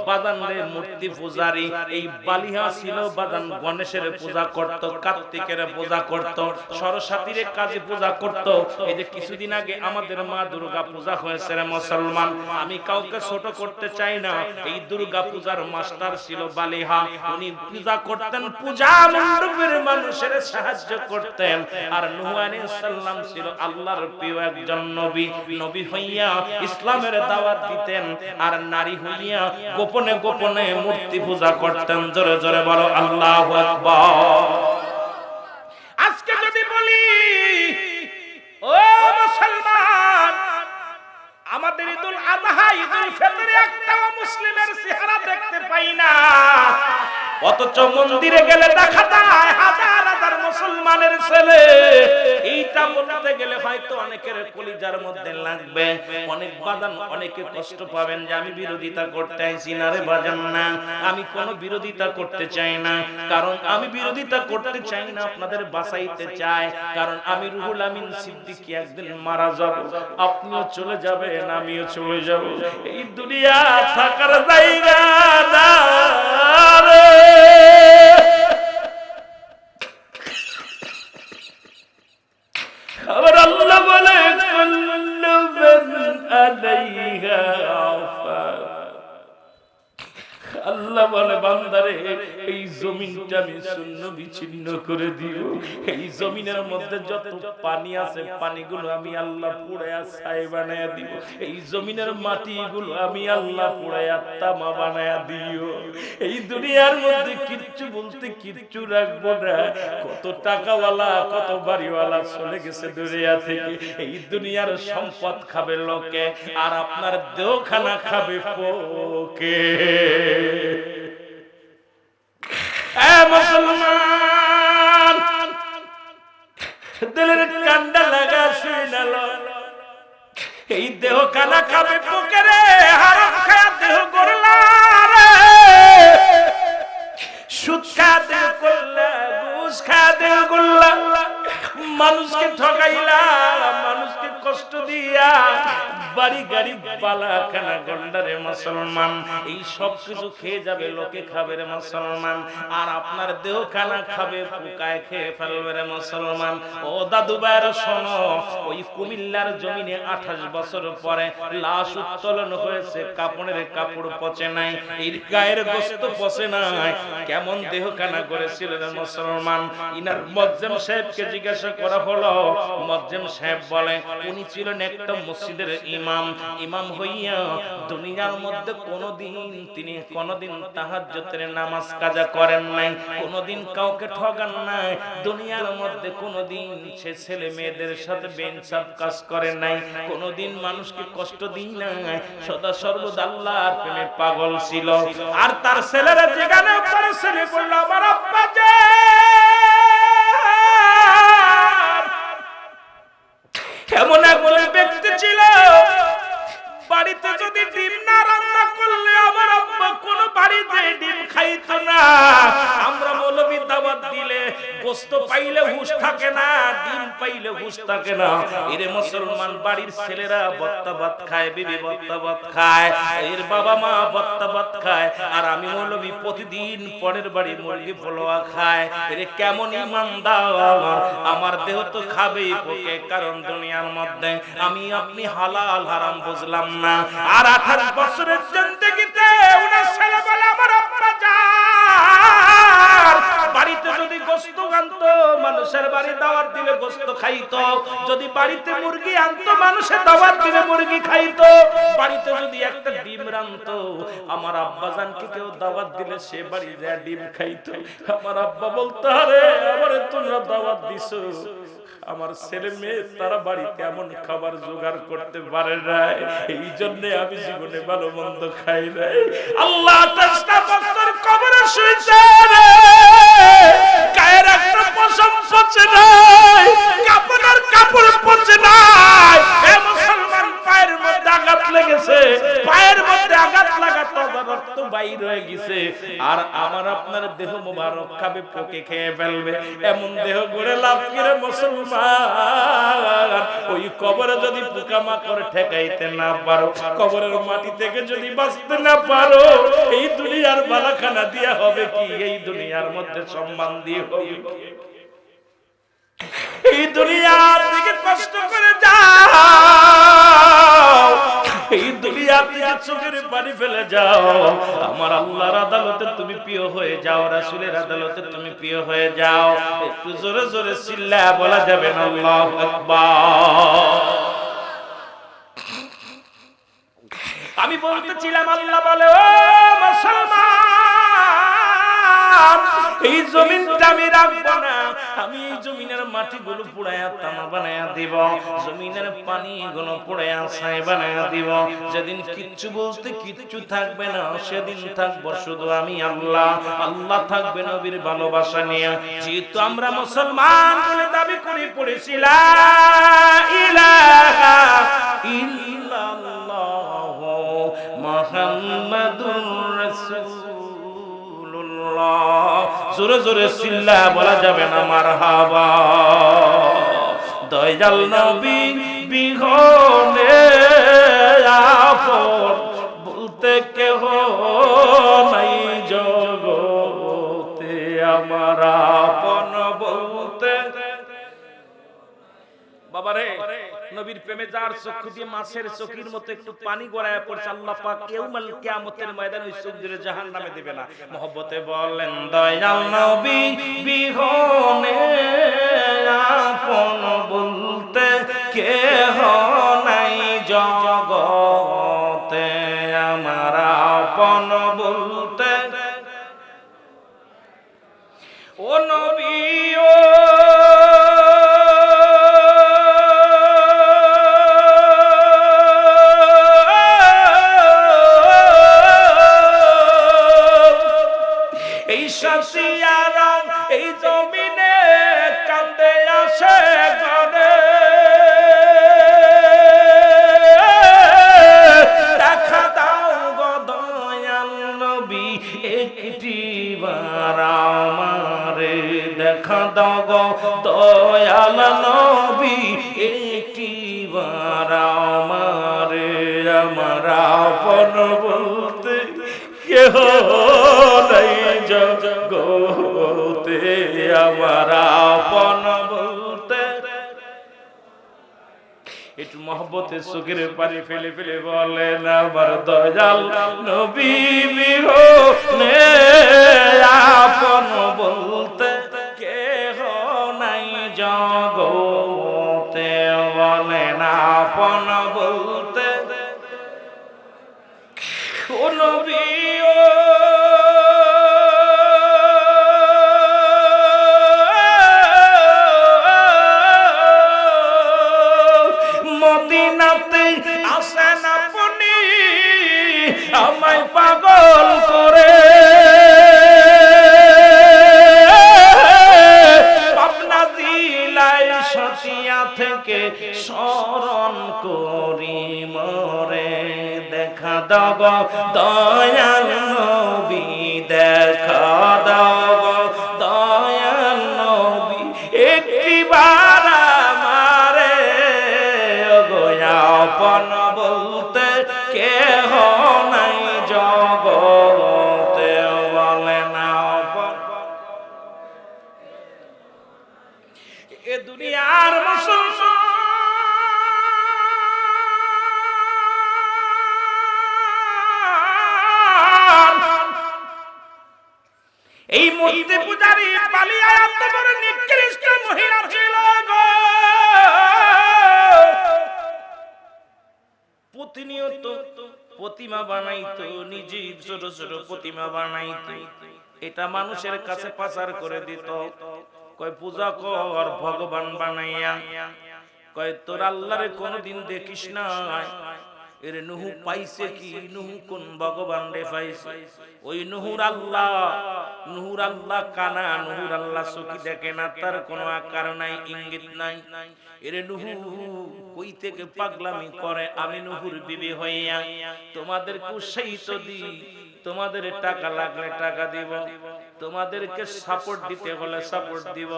বাদানরে মূর্তি পূজারী। এই বালিহা ছিল বাদান গণেশের পূজা করত, কার্তিকের পূজা করত, সরস্বতীর কাজে পূজা করত। এই যে কিছুদিন আগে আমাদের মা দুর্গা পূজা হয়েছে রে মুসলমান, আমি কাউকে ছোট করতে চাই না। এই দুর্গা পূজার মাস্টার ছিল বালিহা। উনি পূজা করতেন, পূজা মণ্ডপের মানুষের সাহায্য করতেন। আর নূহ আলাইহিস সালাম ছিল আল্লাহর প্রিয় একজন নবী। নবী হইয়া ইসলামের দাওয়াত দিতেন, আর নারী হইয়া গোপনে গোপনে মূর্তি পূজা করতেন। জোরে জোরে বলো আল্লাহু আকবার। আজকে যদি বলি ও মুসলমান, আমাদের ঈদুল আযহা ঈদুল ফিতরে একটাও মুসলিমের চেহারা দেখতে পাই না, অথচ মন্দিরে গেলে দেখা যায় হাজার হাজার মুসলমানের ছেলে। এইটা বলতে গেলে হয়তো অনেকের কলিজার মধ্যে লাগবে, অনেক বাদান অনেকে কষ্ট পাবেন যে আমি বিরোধিতা করতে আইছি না রে বাজান। না, আমি কোনো বিরোধিতা করতে চাই না, কারণ আমি বিরোধিতা করতে চাই না, আপনাদের বাঁচাইতে চাই। কারণ আমি রুহুল আমিন সিদ্দিকী একদিন মারা যাব, আপনিও চলে যাবেন, আমিও চলে যাব। এই দুনিয়া থাকার জায়গা না রে। আবার আল্লাহ বলে কুল্লু মান আলাইহা ফান, আল্লাহ বলে বান্দারে এই জমিনটা আমি শূন্য বিচ্ছিন্ন করে দিব, এই জমিনের মধ্যে যত পানি আছে পানিগুলো আমি আল্লাহ পুড়ায়া ছাই বানায়া দিব, এই জমিনের মাটিগুলো আমি আল্লাহ পুড়ায়া তামা বানায়া দিও। এই দুনিয়ার মধ্যে কিচ্ছু বলতে কিচ্ছু রাখবো না। কত টাকাওয়ালা কত বাড়িওয়ালা চলে গেছে দুনিয়া থেকে, এই দুনিয়ার সম্পদ খাবে লোকে আর আপনার দেহখানা খাবে পোকে। মুসলমান দিলের কান্ডা লাগা শুনাল, এই দেহ খানা খাবে পোকে রে, হারাম খায়া দেহ করলা রে, সুদ খা দেহ করলা, ঘুষ খা দেহ করলা, মানুষকে ঠকাইলা, মানুষকে কষ্ট দিয়া বাড়ি গাড়ি বালা খানা গন্ডারে মুসলমান, এই সব কিছু খেয়ে যাবে লোকে খাবে রে মুসলমান, আর আপনার দেহ খানা খাবে পোকায় খেয়ে ফেলবে রে মুসলমান। ও দাদু ভাইরা শোনো, ওই কুমিল্লার জমিনে 28 বছর পরে লাশ উত্তোলন হয়েছে, কাপড়ের কাপড় পচে নাই, এর গায়ের গোশত পচে নাই, কেমন দেহ খানা করেছিল রে মুসলমান। ইনার মুয়াজ্জিম সাহেবকে জিজ্ঞাসা করা হলো, মুয়াজ্জিম সাহেব বলে উনি ছিলেন একটা মসজিদের ইমাম হইয়া দুনিয়ার মধ্যে কোনোদিন তাহাজ্জুদের নামাজ কাজা করেন নাই, কোনোদিন কাউকে ঠগান নাই, দুনিয়ার মধ্যে কোনোদিন সে ছেলে মেয়েদের সাথে বেইনসাফ কাজ করে নাই, কোনোদিন মানুষকে কষ্ট দিই নাই, সদা সর্বদা আল্লাহর প্রেমে পাগল ছিল। আর তার ছেলেরা যেখানে পরে ছেলে বলল আমার আব্বা যে এমন একজন ব্যক্তি ছিল, বাড়িতে যদি ডিম না রান্না করলে আমার আব্বা কোন বাড়িতে ডিম খাইতো না। আমরা মৌলবী দাওয়াত দিলে গোশত পাইলে হুঁশ থাকে না, ডিম পাইলে হুঁশ থাকে না। এরে মুসলমান বাড়ির ছেলেরা ভর্তা ভাত খায়, বিবি ভর্তা ভাত খায়, এর বাবা মা ভর্তা ভাত খায়, আর আমি মৌলবী প্রতিদিন পরের বাড়ি মুরগি পোলোয়া খায়। এরে কেমন ইমানদার, আমার দেহ তো খাবেই পোকে, কারণ দুনিয়ার মধ্যে আমি আপনি হালাল হারাম বুঝলাম না। আর 18 বছরের জিন্দেগিতে ওনার ছেলে বলে আমার আব্বা যার বাড়িতে যদি গোশত আনতো, মানুষের বাড়ি দাওয়াত দিলে গোশত খাইতো, যদি বাড়িতে মুরগি আনতো মানুষের দাওয়াত দিলে মুরগি খাইতো, বাড়িতে যদি একটা ডিম রানতো আমার আব্বা জানকে কেউ দাওয়াত দিলে সে বাড়ি যায় ডিম খাইতো। আমার আব্বা বলতো আরে আমারে তোমরা দাওয়াত দিছো, আমার ছেলে মেয়ে তারা বাড়িতে এমন খাবার জোগাড় করতে পারে না, এই জন্য আমি জীবনে ভালো মন্দ খাই নাই। আল্লাহ 10টা বছর কবরে শুয়েছে রে, গায়ের একটা পশম পচে নাই, কাপড়ের কাপড় পচে নাই। এ মুসলমান পায়ের মধ্যে আঘাত লেগেছে, পায়ের মধ্যে আঘাত লাগা তো রক্ত বাইর হয়ে গেছে, আর আমার আপনার দেহ মোবারক খাবে পোকে খেয়ে ফেলবে। এমন দেহ গড়ে লাভ কি রে মুসলমান? ওই কবরে যদি পোকামাকড় ঠেকাইতে না পারো, কবরের মাটি থেকে যদি বাঁচতে না পারো, এই দুনিয়ার বালাখানা দিয়া হবে কি? এই দুনিয়ার মধ্যে সম্মান দিয়ে হবে কি? এই দুনিয়ার দিকে কষ্ট করে যাও, এই দুনিয়া থেকে চোখের পানি ফেলে যাও, আমার আল্লাহর আদালতে তুমি প্রিয় হয়ে যাও, রাসূলের আদালতে তুমি প্রিয় হয়ে যাও। একটু জোরে জোরে চিল্লা বলা যাবে না আল্লাহু আকবার। আমি বলতেছিলাম আল্লাহ বলে ও মুসলমান, এই জমিনটা আমি রাখবো না, আমি এই জমিনের মাটিগুলো পুড়ায়া তামা বানায়া দিব, জমিনের পানিগুলো পুড়ায়া ছাই বানায়া দিব। যেদিন কিচ্ছু বলতে কিচ্ছু থাকবে না, সেদিন থাকবো শুধু আমি আল্লাহ, আল্লাহ থাকবে নবীর ভালোবাসা নিয়ে। যেহেতু আমরা মুসলমান বলে দাবি করে পড়েছি লা ইলাহা ইল্লাল্লাহ মুহাম্মাদুর রাসূলুল্লাহ। জোরে জোরে চিল্লা বলা যাবে না মারহাবা। দয়াল নবী বিহনে আপন বলতে কেহ নাই জগতে, আমার আপন বলতে বাবারে নবীর প্রেমে যার চক্ষু দিয়ে মাছের চোখের মতো একটু পানি গড়ায় পড়ছে, আল্লাহ পাক কিয়ামত কিয়ামতের ময়দানে ওই চোখ দিয়ে জাহান্নামে দিবে না। মহব্বতে বলেন দয়াল নবী বিহনে আপন বলতে কেহ নাই জগতে, আমার আপন বলতে ও নবী ও এই শাসিয়ারা এই জমিনে কাঁদে আসে ঘরে, দেখা দাও গো দয়াল নবী একটি বার আমারে, দেখা দাও গো দয়াল নবী একটি বার আমারে, আমার আপন বলতে কেহ নাই জগতে, আমার আপন বলতে। একটু মহব্বতে চোখের পানি ফেলে ফেলে বলেন আমার দয়াল নবী বিহনে আপন বলতে কেহ নাই জগতে, বলেন আপন বলতে ও নবী ও মদিনাতে আসেন আপনি আমায় পাগল করে, পাবনা জেলায় সাঁচিয়া থেকে স্মরণ করি মরে, দেখা দাও গো দয়াল নবী, দেখা দাও গো দয়াল নবী একটিবার আমারে, গো আপন বলতে কেহ নাই জগতে, বলেন আপন। এ দুনিয়ার মুসলমান এই মূর্তি পূজারী পালিয়া এত বড় নিকৃষ্ট মহিলা ছিল গো, প্রতিনিয়ত প্রতিমা বানাইতো, নিজে ছোট ছোট প্রতিমা বানাইতো, এটা মানুষের কাছে পাচার করে দিত, কয় পূজা কর ভগবান বানাইয়া, কয় তোর আল্লাহরে কোনদিন দেখিস না, এর নুহু পাইছে কি, নুহু কোন ভগবান রে পাইছে, ওই নুহুর আল্লাহ কানা, নুহুর আল্লাহ চোখে দেখে না, তার কোনো আকার নাই, ইঙ্গিত নাই, এর নুহু কই থেকে পাগলামি করে, আমি নুহুর বিবি হইয়া তোমাদেরকে উৎসাহিত দিই, তোমাদের টাকা লাগলে টাকা দিব, তোমাদেরকে সাপোর্ট দিতে হলে সাপোর্ট দিব,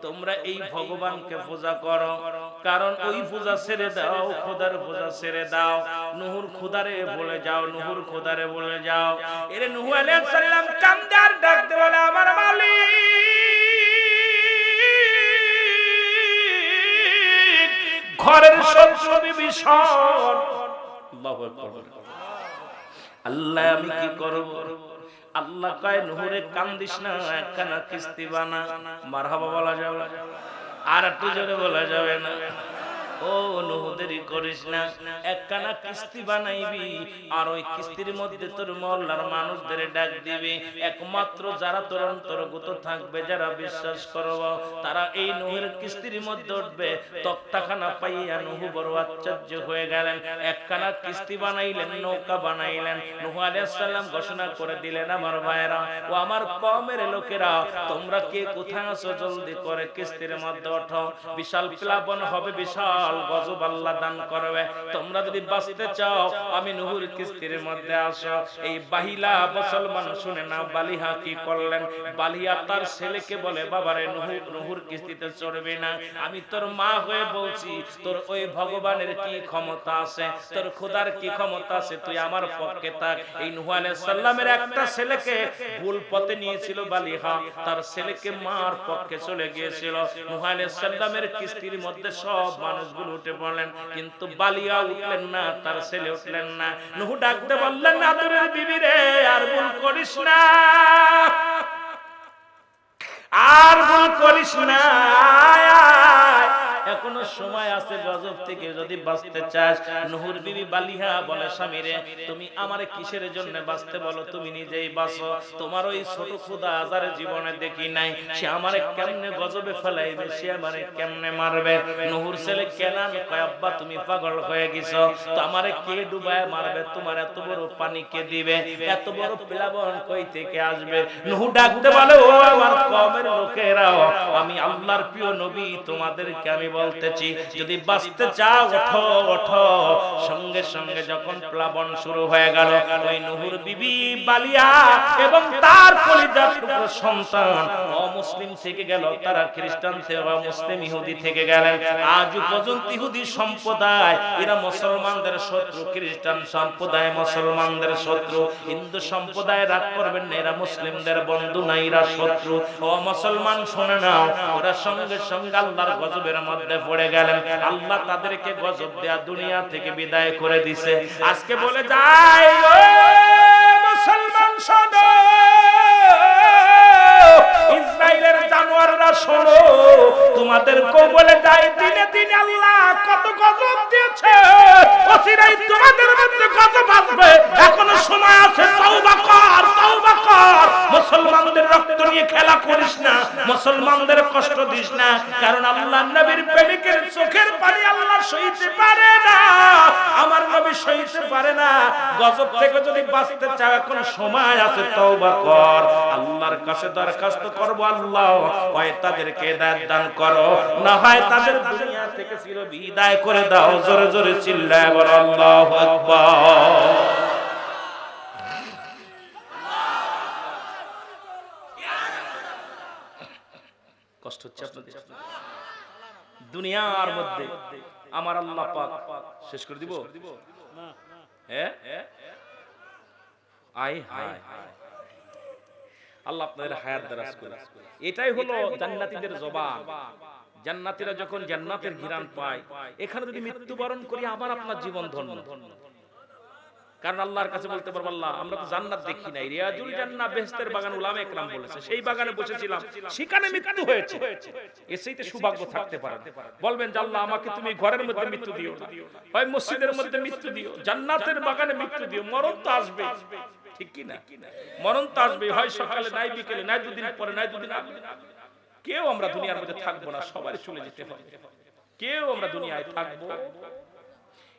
তোমরা এই ভগবানকে পূজা করো, কারণ ওই পূজা ছেড়ে দাও, খোদার পূজা ছেড়ে দাও, নুহুর খোদারে বলে যাও, নুহুর খোদারে বলে যাও। এর নূহ আলাইহিস সালাম কান্দে আর ডাকতে বলে আমার মালিক, ঘরের শত্রু বিভীষণ, আল্লাহু আকবার, আল্লাহ আমি কি করব? আল্লাহ কয় নূরে কান্দিস না, একখানা কিস্তি বানা, মারহাবা বলা যাবে, আর একটু জোরে বলা যাবে না, ও নূহ দেরি করিস না, একখানা কিস্তি বানাইবি, আর ওই কিস্তির মধ্যে তোর মহল্লার মানুষদের ডাক দিবি, একমাত্র যারা তোর অন্তর্গত থাকবে, যারা বিশ্বাস করবে, তারা এই নূহের কিস্তির মধ্যে উঠবে। তক্তাখানা পাইয়া নূহ বড় আশ্চর্য হয়ে গেলেন, একখানা কিস্তি বানাইলেন, নৌকা বানাইলেন। নূহ আলাইহিস সালাম ঘোষণা করে দিলেন আমার ভাইরা ও আমার কওমের লোকেরা, তোমরা কে কোথায় আছো, জলদি করে কিস্তির মধ্যে ওঠো, বিশাল প্লাবন হবে, বিশাল গজব আল্লাহ দান করবে, তোমরা যদি বাঁচতে চাও আমি নূহুর কিস্তির মধ্যে আসো। এই বাহিলা মুসলমান শুনে না, বালিহা কি করলেন, বালিয়া তার ছেলেকে বলে বাবারে নূহুর কিস্তিতে চড়বে না, আমি তোর মা হয়ে বলছি, তোর ওই ভগবানের কি ক্ষমতা আছে, তোর খোদার কি ক্ষমতা আছে, তুই আমার পক্ষে থাক। এই নূহ আলাইহিস সালামের একটা ছেলেকে ভুল পথে নিয়েছিল বালিহা, তার ছেলেকে মার পক্ষে চলে গিয়েছিল। নূহ আলাইহিস সালামের কিস্তির মধ্যে সব মানুষ মানুষগুলো উঠে পড়লেন, কিন্তু বালিয়া উঠলেন না, তার ছেলে উঠলেন না। নূহ ডাকতে বললেন, আদরের বিবি রে, আর ভুল করিস না, আর ভুল করিস না, এখনো সময় আছে, গজব থেকে যদি বাঁচতে চাস। নূহর বিবি বালিহা বলে, স্বামী রে, তুমি আমারে কিসের জন্য বাঁচতে বলো, তুমি নিজেই বাঁচো। তোমার ওই ছোট খোদা আজারে জীবনে দেখি নাই, সে আমারে কেমনে গজবে ফেলাইবে, সে আমারে কেমনে মারবে। নূহর ছেলে কেনান কয়, আব্বা তুমি পাগল হয়ে গেছো, তো আমারে কে ডুবায় মারবে, তোমার এত বড় পানি কে দিবে, এত বড় প্লাবন কই থেকে আসবে। নূহ ডাকতে বলে, ও আমার কওমের লোকেরাও, আমি আল্লাহর প্রিয় নবী, তোমাদেরকে আমি বলতেছি, যদি বাঁচতে চাও ওঠো ওঠো। সঙ্গে সঙ্গে যখন প্লাবন শুরু হয়ে গেল, ওই নূহর বিবি বালিয়া এবং তার কলিজার টুকরো সন্তান অমুসলিম থেকে গেল, তারা খ্রিস্টান থেকে মুসলিম ইহুদি থেকে গেলেন। আজ পর্যন্ত ইহুদি সম্প্রদায় এরা মুসলমানদের শত্রু, খ্রিস্টান সম্প্রদায় মুসলমানদের শত্রু, হিন্দু সম্প্রদায় রাগ করবেন না, এরা মুসলিমদের বন্ধু না, এরা শত্রু। ও মুসলমান শুনে নাও, ওরা সঙ্গে সঙ্গে আল্লাহর গজবের মধ্যে পড়ে গেলেন। আল্লাহ তাদেরকে গজব দেয়া দুনিয়া থেকে বিদায় করে দিছে। আজকে বলে যায়, ও মুসলমান শোনো, ইসরায়েলের জানোয়াররা শোনো, তোমাদেরকেও বলে যায়, দিনে দিনে আল্লাহ কত গজব দিয়েছে, অচিরেই তোমাদের মধ্যে গজব আসবে, এখনো সময় আছে, তওবা কর, তওবা কর। মুসলমানদের রক্ত নিয়ে খেলা করিস না, মুসলমানদের কষ্ট দিস না, কারণ আল্লাহর নবীর প্রেমিকের চোখের পানি আল্লাহ সইতে পারে না, আমার নবী সইতে পারে না। গজব থেকে যদি বাঁচতে চাও, এখন সময় আছে, তওবা কর, আল্লাহর কাছে দরখাস্ত করব, আল্লাহ হয় তাদেরকে হেদায়েত দান করো, না হয় তাদের দুনিয়া থেকে চির বিদায় করে দাও। জোরে জোরে চিল্লায় বলো আল্লাহু আকবার। কষ্ট হচ্ছে আপনাদের? দুনিয়ার মধ্যে আমার আল্লাহ পাক শেষ করে দিব, হ্যাঁ? আয় হায়, আল্লাহ আপনাদের হায়াত দারাজ করে। এটাই হলো জান্নাতীদের জবান। জান্নাতীরা যখন জান্নাতের ঘিরান পায়, এখানে যদি মৃত্যুবরণ করি, আবার আপনার জীবন ধন্য। কারণ আল্লাহর কাছে বলতে পারবো, আল্লাহ আমরা তো জান্নাত দেখি নাই, রিয়াজুল জান্নাহ বেহেশতের বাগান উলামা একরাম বলেছে, সেই বাগানে বসেছিলাম, সেখানে মৃত্যু হয়েছে, এসেইতে সৌভাগ্য থাকতে পারে। বলবেন যে আল্লাহ আমাকে তুমি ঘরের মধ্যে মৃত্যু দিও না, হয় মসজিদের মধ্যে মৃত্যু দিও, জান্নাতের বাগানে মৃত্যু দিও, মরণ তো আসবে, ঠিক কি না? মরণ তো আসবে, হয় সকালে, নাই বিকেলে, নাই দুদিন পরে, নাই দুদিন আগে। কেউ আমরা দুনিয়ার মধ্যে থাকবো না, সবাই চলে যেতে হবে, কেউ আমরা দুনিয়ায় থাকবো।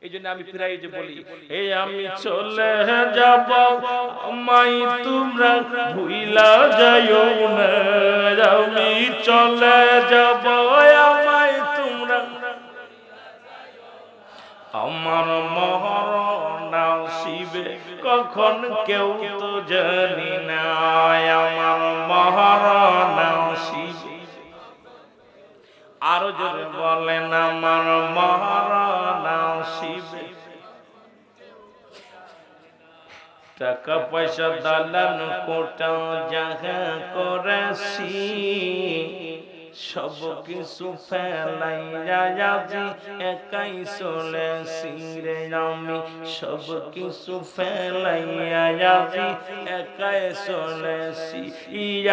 এই জন্য আমি প্রায় যে বলি, হে আমি চলে যাব, আমায় তোমরা ভুইলা যাইও না, আমি চলে যাব, আমায় তোমরা, আমার মরণ আসিবে কখন কেউ তো জানি না, আমার মরণ আসিবে, আরো জোরে বলেন, আমার মরণ আসিবে। টাকা পয়সা দালান কোটা যাহা করেছি, সব কিছু ফেলাইয়া আজি একাই চলেছি রে, আমি সব কিছু ফেলাইয়া আজি একাই চলেছি।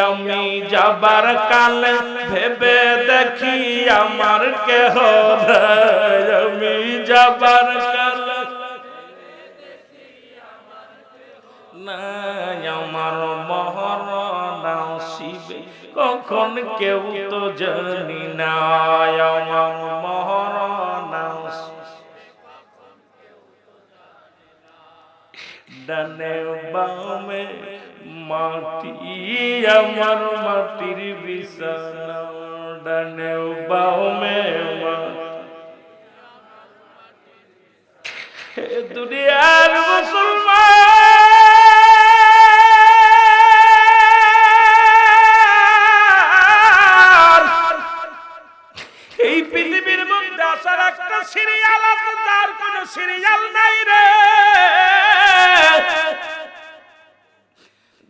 আমি যাবার কালে ভেবে দেখি আমার কেহ নাই, আমি যাবার কালে নাই, আমার মরণ আসিবে কখন কেউ তো জানি না, আমার মরণ ডানে বামে মাটি, আমার মাটির বিছানা, ডানে বামে মাটি। দুনিয়ার মুসলমান, এই পৃথিবীর মধ্যে আসার একটা সিরিয়াল আছে, যার কোন সিরিয়াল নাই রে।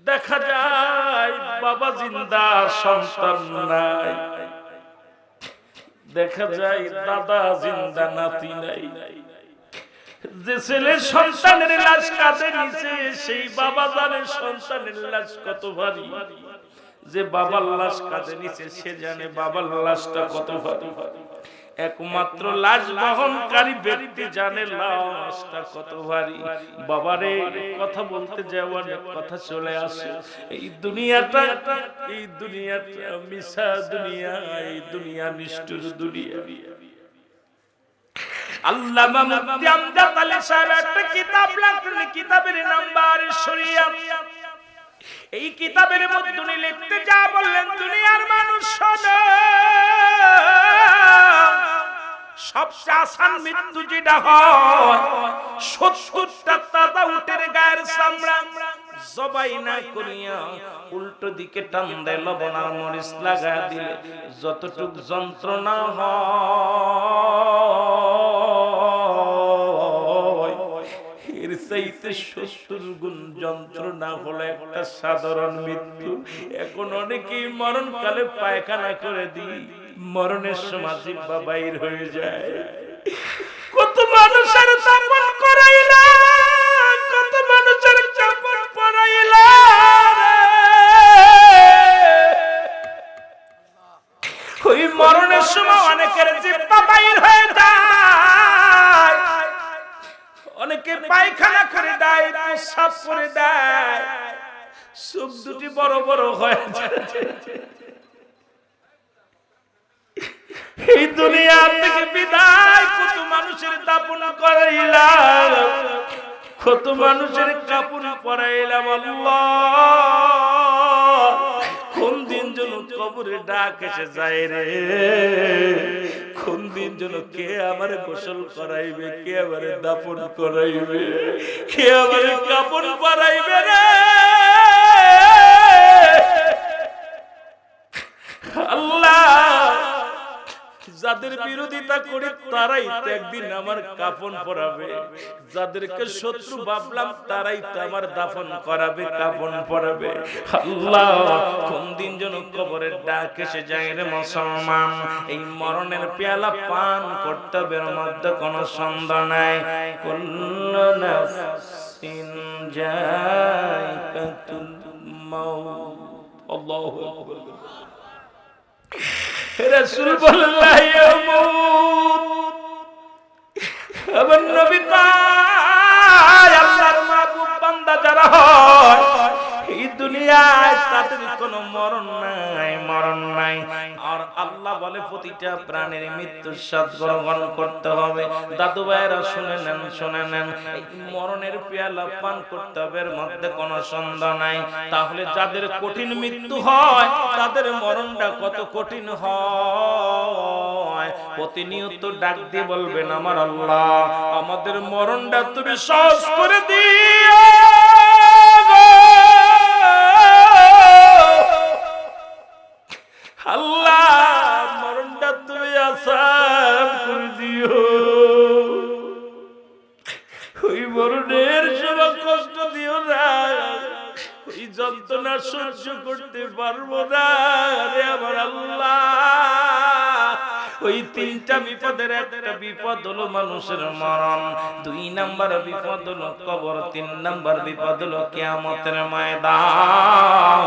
দেখা যায় বাবা জিন্দা, সন্তান নাই, দেখা যায় দাদা জিন্দা, নাতি নাই। যে ছেলে সন্তানের লাশ কাঁধে নিচে, সেই বাবা জানে সন্তানের লাশ কত ভারী। যে বাবার লাশ কাঁধে নিচে, সে জানে বাবার লাশটা কত ভারী। একমাত্র লাশ বহনকারী ব্যক্তি জানে লাশটা কত ভারী। বাবারে কথা বলতে যাওয়া কথা চলে আসে। এই দুনিয়াটা মিশা দুনিয়া, এই দুনিয়া নিষ্ঠুর দুনিয়া। আল্লামা মুফতি আমজাদ আলী সাহেব একটা কিতাব লিখলেন, কিতাবের নাম বারিশ শরিয়াত। এই কিতাবের মধ্যে উনি লিখতে যা বললেন, দুনিয়ার মানুষ শোনো, সবচেয়ে আসান মৃত্যু যেটা হয়, ৭০টা তাজা উটের গায়ের চামড়া জবাই না করিয়া উল্টো দিকে টান দেয়, লবণ আর মরিচ লাগা দিলে যতটুক যন্ত্রণা হয়, এর চাইতে ৭০ গুণ যন্ত্রণা হলো একটা সাধারণ মৃত্যু। এখন অনেকেই মরণকালে পায়খানা করে দিই, মরণের সময় জিহ্বা বাইর হয়ে যায়। কত মানুষের দাফন করাইলা, কত মানুষের কাফন পরাইলা, ওই মরণের সময় অনেকের জিহ্বা বাইর হয়ে যায়, অনেকে পায়খানা করে দেয়, প্রস্রাব করে দেয়, চোখ দুটি বড় বড় হয়ে যায়। এই দুনিয়া থেকে বিদায় কত মানুষের দাফন করাইলাম, কত মানুষের কাফন পরাইলাম। আল্লাহ, কোন দিন যেন কবরে ডাক এসে যায় রে, কোন দিন যেন কে আমার গোসল করাইবে, কে আমার দাফন করাইবে, কে আমার কাফন পরাইবে রে। আল্লাহ, যাদের বিরোধিতা করি তারাই তো একদিন আমার কাফন পরাবে, যাদেরকে শত্রু ভাবলাম তারাই তো আমার দাফন করাবে, কাফন পরাবে। আল্লাহ, কোন দিন যেন কবরের ডাক এসে যায় রে মুসলমান। এই মরণের পেয়ালা পান করতে হবে, এর মধ্যে কোনো সন্দেহ নাই। কুল্লু নাফসিন যায়কাতুল মাউত। আল্লাহু আকবার। রাসূল বললেন লা ইয়ামুত। আমার নবী কয়, আল্লাহর মাহবুব বান্দা যারা হয় এই দুনিয়ায় তাদের কোনো মরণ নাই, মরণ নাই। আর আল্লাহ বলে প্রতিটা প্রাণীর মৃত্যুর স্বাদ গ্রহণ করতে হবে। দাদু ভাইয়েরা শুনে নেন, শুনে নেন, এই মরণের পেয়ালা পান করতে হবে, এর মধ্যে কোনো সন্দেহ নাই। তাহলে যাদের কঠিন মৃত্যু হয় তাদের মরণটা কত কঠিন হয়, প্রতিনিয়ত ডাক দিয়ে বলবেন, আমার আল্লাহ আমাদের মরণটা তুমি সহজ করে দিও, আল্লাহ মরণটা তুমি আসান করে দিও। ওই মরণের সময় কষ্ট দিও না, ওই যন্ত্রণা সহ্য করতে পারবো না রে আমার আল্লাহ। ওই তিনটা বিপদের একটা বিপদ হলো মানুষের মরণ, 2 নাম্বার বিপদ হলো কবর, 3 নাম্বার বিপদ হলো কিয়ামতের ময়দান।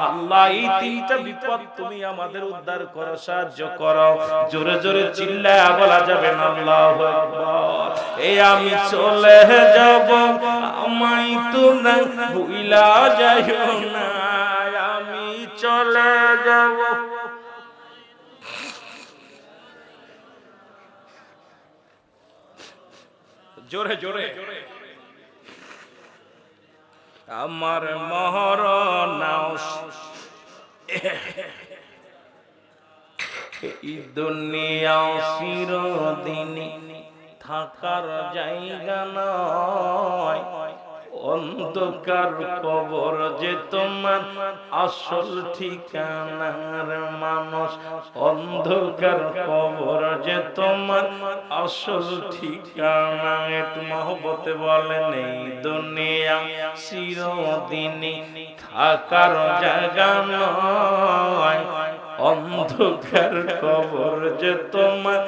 আল্লাহ, এই তিনটা বিপদ তুমি আমাদের উদ্ধার করো, সাহায্য করো। জোরে জোরে চিল্লায়া বলা যাবে না আল্লাহু আকবার। এই আমি চলে যাব, আমায় তোমরা ভুইলা যাইও না, আমি চলে যাব। জোরে জোরে, আমার মরণ এই দুনিয়া চিরদিন থাকার জায়গা নয়, অন্ধকার কবর যে তোমার আসল ঠিকানার মানুষ, অন্ধকার কবর যে তোমার আসল ঠিকানা। একটু মহব্বতে বলেন, এই দুনিয়া চিরদিন থাকার জায়গা নয়, অন্ধকার কবর যে তোমার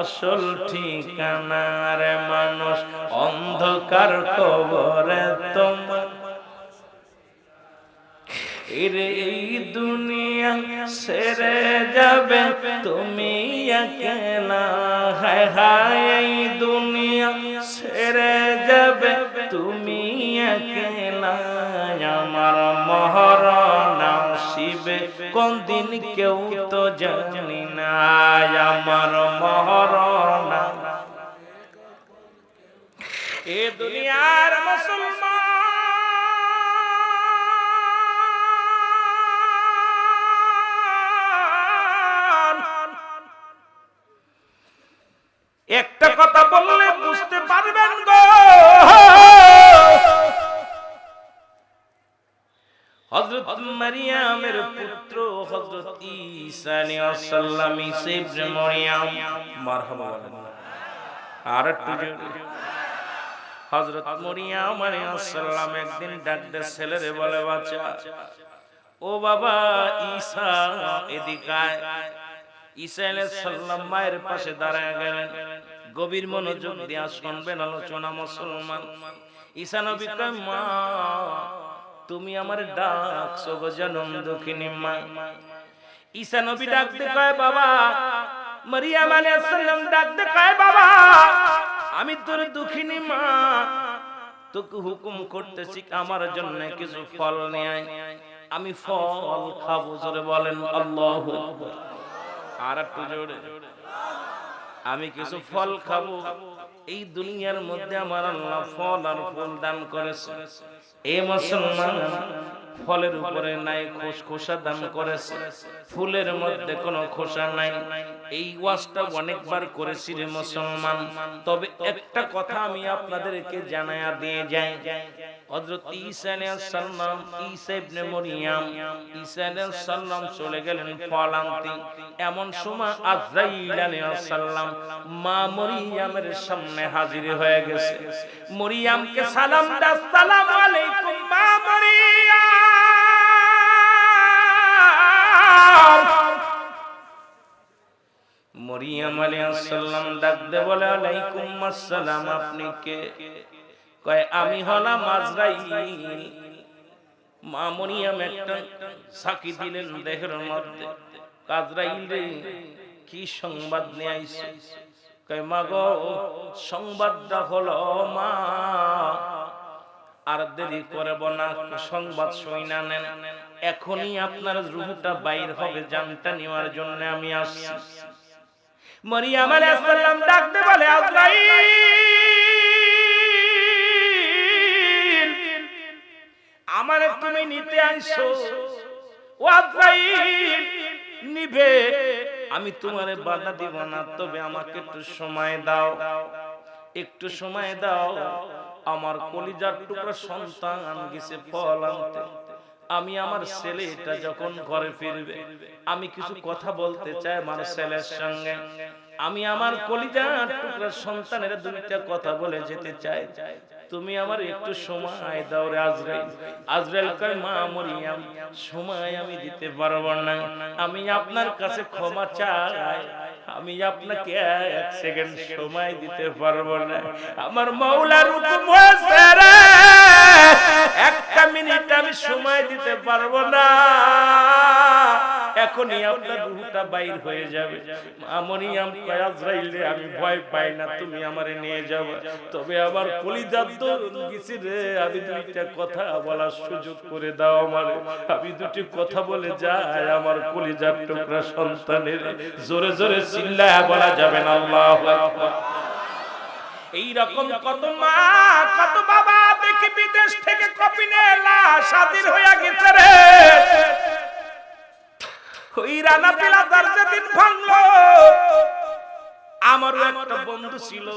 আসল ঠিকানা রে মানুষ, অন্ধকার কবরে তোমার। এই দুনিয়া ছেড়ে যাবে তুমি একলা, হায় হায় এই দুনিয়া ছেড়ে যাবে তুমি একলা। আমার মরণ আসিবে কোন দিন কেউ তো জানি না, আমার মরণ। এ দুনিয়ার মুসলমান একটা কথা বললে বুঝতে পারবেন গো। হযরত মারিয়ামের পুত্র হযরত ঈসা আলাইহিস সালাম, ঈসা ইবনে মারিয়াম, মারহাবা। আর একটু জোরে। হযরত মারিয়াম আলাইহিস সালাম একদিন ডাকতে ছেলেরে বলে, বাচ্চা ও বাবা ঈসা এদিকে আয়। ঈসা আলাইহিস সালাম মায়ের পাশে দাঁড়ায় গেলেন। গভীর মনোযোগ দিয়ে শুনবেন আলোচনা মুসলমান। ঈসা নবী কয়, মা তুমি আমারে ডাকছো গো জনম দুঃখিনী মা। ঈসা নবী ডাকতে কয়, বাবা। মারিয়াম আলাইহিস সালাম ডাকতে কয়, বাবা আমি তোর দুঃখিনী মা, তোকে হুকুম করতেছি আমার জন্য কিছু ফল নিয়ে আয়, আমি ফল খাবো। জোরে বলেন আল্লাহু আকবার। আর একটু জোরে। আমি কিছু ফল খাবো। এই দুনিয়ার মধ্যে আমার আল্লাহ ফল আর ফুল দান করেছে। এ মুসলমান, ফলের উপরে নাই খোসা দান করেছে, ফুলের মধ্যে কোনো খোসা নাই। এই ওয়াজটা অনেকবার করেছি রে মুসলমান। তবে একটা কথা আমি আপনাদেরকে জানায়া দিয়ে যাই। হযরত ঈসা আলাইহিস সালাম, ঈসা ইবনে মারিয়াম, ঈসা আলাইহিস সালাম চলে গেলেন ফল আনতে। এমন সময় আজরাইল আলাইহিস সালাম মা মরিয়মের সামনে হাজির হয়ে গেছে। মরিয়মকে সালাম দাও, আসসালামু আলাইকুম মা মরিয়ম। মরিয়ম আলাইহিস সালাম ডাক দে বলে, আলাইকুম আসসালাম, আপনি কে? কয় আমি হলাম আজরাইল। মা মরিয়ম একটা সাকি দিলেন দেহের মধ্যে। আজরাইল রে, কি সংবাদ নিয়ে আইছো? কয় মা গো, সংবাদটা হলো মা, আর দেরি করব না, সংবাদ শুইনা নেন। এখনই আপনার রূহটা বাইর হবে, জানটা নেওয়ার জন্য আমি আসছি। মরিয়ম আলাইহিস সালাম ডাকতে বলে, আজরাইল আমারে তুমি নিতে আইছো? ও আজরাইল, নিবে, আমি তোমারে বাধা দিব না, তবে আমাকে একটু সময় দাও, একটু সময় দাও। আমার কলিজার টুকরা সন্তান গেছে ফল আনতে। আমি আমার ছেলেটা যখন ঘরে ফিরবে, আমি কিছু কথা বলতে চাই আমার ছেলের সঙ্গে। আমি আমার কলিজার টুকরা সন্তানের দুইটা কথা বলে যেতে চাই। তুমি আমার একটু সময় দাও রে আজরাইল। আজরাইল কয়, মা মরিয়ম, সময় আমি দিতে পারবো না, আমি আপনার কাছে ক্ষমা চাই, আমি আপনাকে এক সেকেন্ড সময় দিতে পারবো না। আমার মাওলার হুকুম হয়েছে রে, একটা মিনিট আমি সময় দিতে পারবো না, এখনই আপনার রূহটা বাইর হয়ে যাবে। মা মরিয়ম কয়, আজরাইল রে, আমি ভয় পাই না, তুমি আমারে নিয়ে যাবে, তবে আমার কলিজার তো গেছে রে, আমি দুইটা কথা বলার সুযোগ করে দাও আমারে, আমি দুটি কথা বলে যাই আমার কলিজার টুকরা সন্তানের। জোরে জোরে চিল্লায়া বলা যাবে না আল্লাহু আকবার। এই রকম কত মা কত বাবা দেখি বিদেশ থেকে কপিনে লাশ হাজির হইয়া গেছে রে। ওই রানা পিলাদার যেদিন ভাঙলো, আমারও একটা বন্ধু ছিল,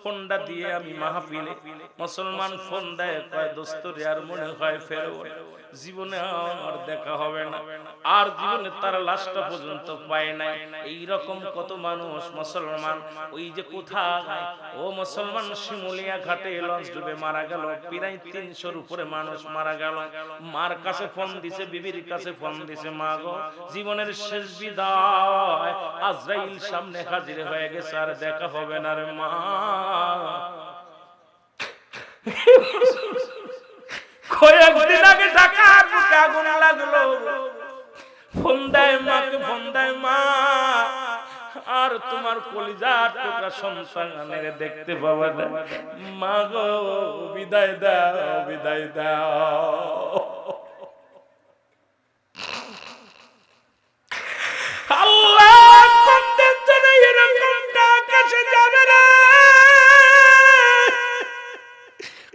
ফোনটা দিয়ে আমি মাহফিলে, মুসলমান ফোন দেয়, কয় দোস্ত রে আর মনে হয় ফেরো জীবনে আর দেখা হবে না, আর জীবনে তার লাশটা পর্যন্ত পায় নাই। এইরকম কত মানুষ মুসলমান ওই যে কোথায়, ও মুসলমান শিমুলিয়া ঘাটে লঞ্চ ডুবে মারা গেল, প্রায় 300-র উপরে মানুষ মারা গেল। মার কাছে ফোন দিছে, বিবির কাছে ফোন দিছে, মা গো জীবনের শেষ বিদায়, আজরাইল সামনে হাজির হয়ে গেছে, আর দেখা হবে না রে মা। কয়েকদিন আগে ঢাকার বুকে আগুন লাগলো, ফোন দেয় মাকে, ফোন দেয় মা, আর তোমার কলিজার টুকরা সন্তানের দেখতে পাবা না, মা গো বিদায় দাও, বিদায় দাও। আল্লাহ কোনদিন যেন এরকমটা কাছে যাবে না,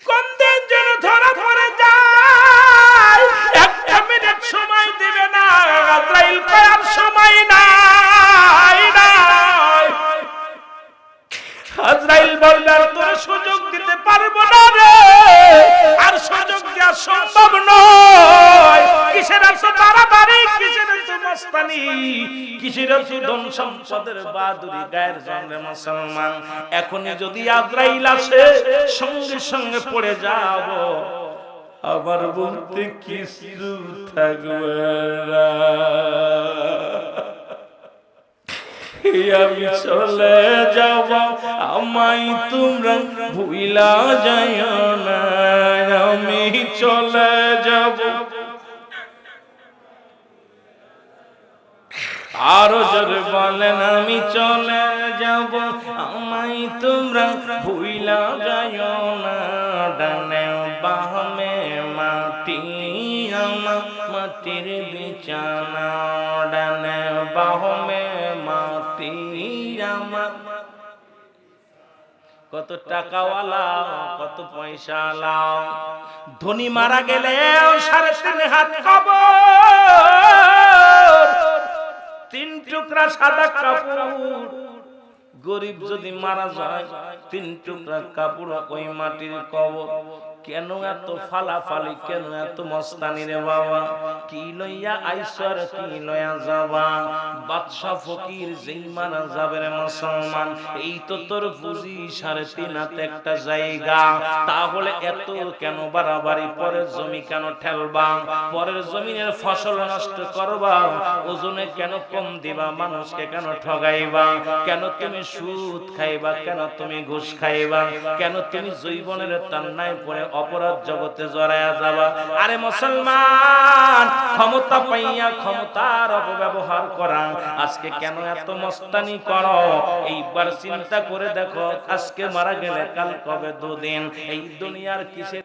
কোনদিন যেন ধরা পড়ে যায়, একটা মিনিট সময় দিবে না, আজরাইল কয়ার সময় নাই। আজরাইল বললে আর তোর সুযোগ দিতে পারবো না রে, আর সুযোগ দেওয়া সম্ভব নয়। কিসের আছে বাড়াবাড়ি, কিসের আছে মস্তানি, কিসের আছে ধন সম্পদের বাহাদুরি, গায়ের জঙ্গে মুসলমান। এখনই যদি আজরাইল আসে, সঙ্গে সঙ্গে পড়ে যাব, আবার বলতে কিছু থাকবে না, আমি চলে যাব, আমায় তোমরা ভুইলা যাইও না, আমি চলে যাব। আরো জোরে বলেন, আমি চলে যাব, আমায় তোমরা ভুইলা যাইও না, ডানে বামে মাটি আমার, মাটির বিছানা, ডানে বামে মাটি আমার। কত টাকাওয়ালা, কত পয়সাওয়ালা, ধনী মারা গেলে 3.5 হাত কবর, 3 টুকরা সাদা কাপড়। গরিব যদি মারা যায়, 3 টুকরা কাপড়, ওই মাটির কবর। কেন এত ফালাফালি, কেন এত মস্তানি রে বাবা? কি লইয়া আইসর, কি লইয়া যাবা? বাদশা ফকির যেই মারা যাবে রে মুসলমান, এই তো তোর পুঁজি 3.5 হাতে একটা জায়গা, তাহলে এত কেন বাড়াবাড়ি? পরের জমি কেন ঠেলবা? পরের জমিনের ফসল নষ্ট করবা? ওজনে কেন কম দিবা? মানুষকে কেন ঠগাইবা? কেন তুমি সুদ খাইবা? কেন তুমি ঘুষ খাইবা? কেন তুমি জৈবনের তান্নায় পড়ে অপরাধ জগতে জড়ায়া যাবা? আরে মুসলমান, ক্ষমতা পাইয়া ক্ষমতার অপব্যবহার করা, আজকে কেন এত মস্তানি করো? এইবার চিন্তা করে দেখো, আজকে মারা গেলে কাল কবে 2 দিন, এই দুনিয়ার কিসে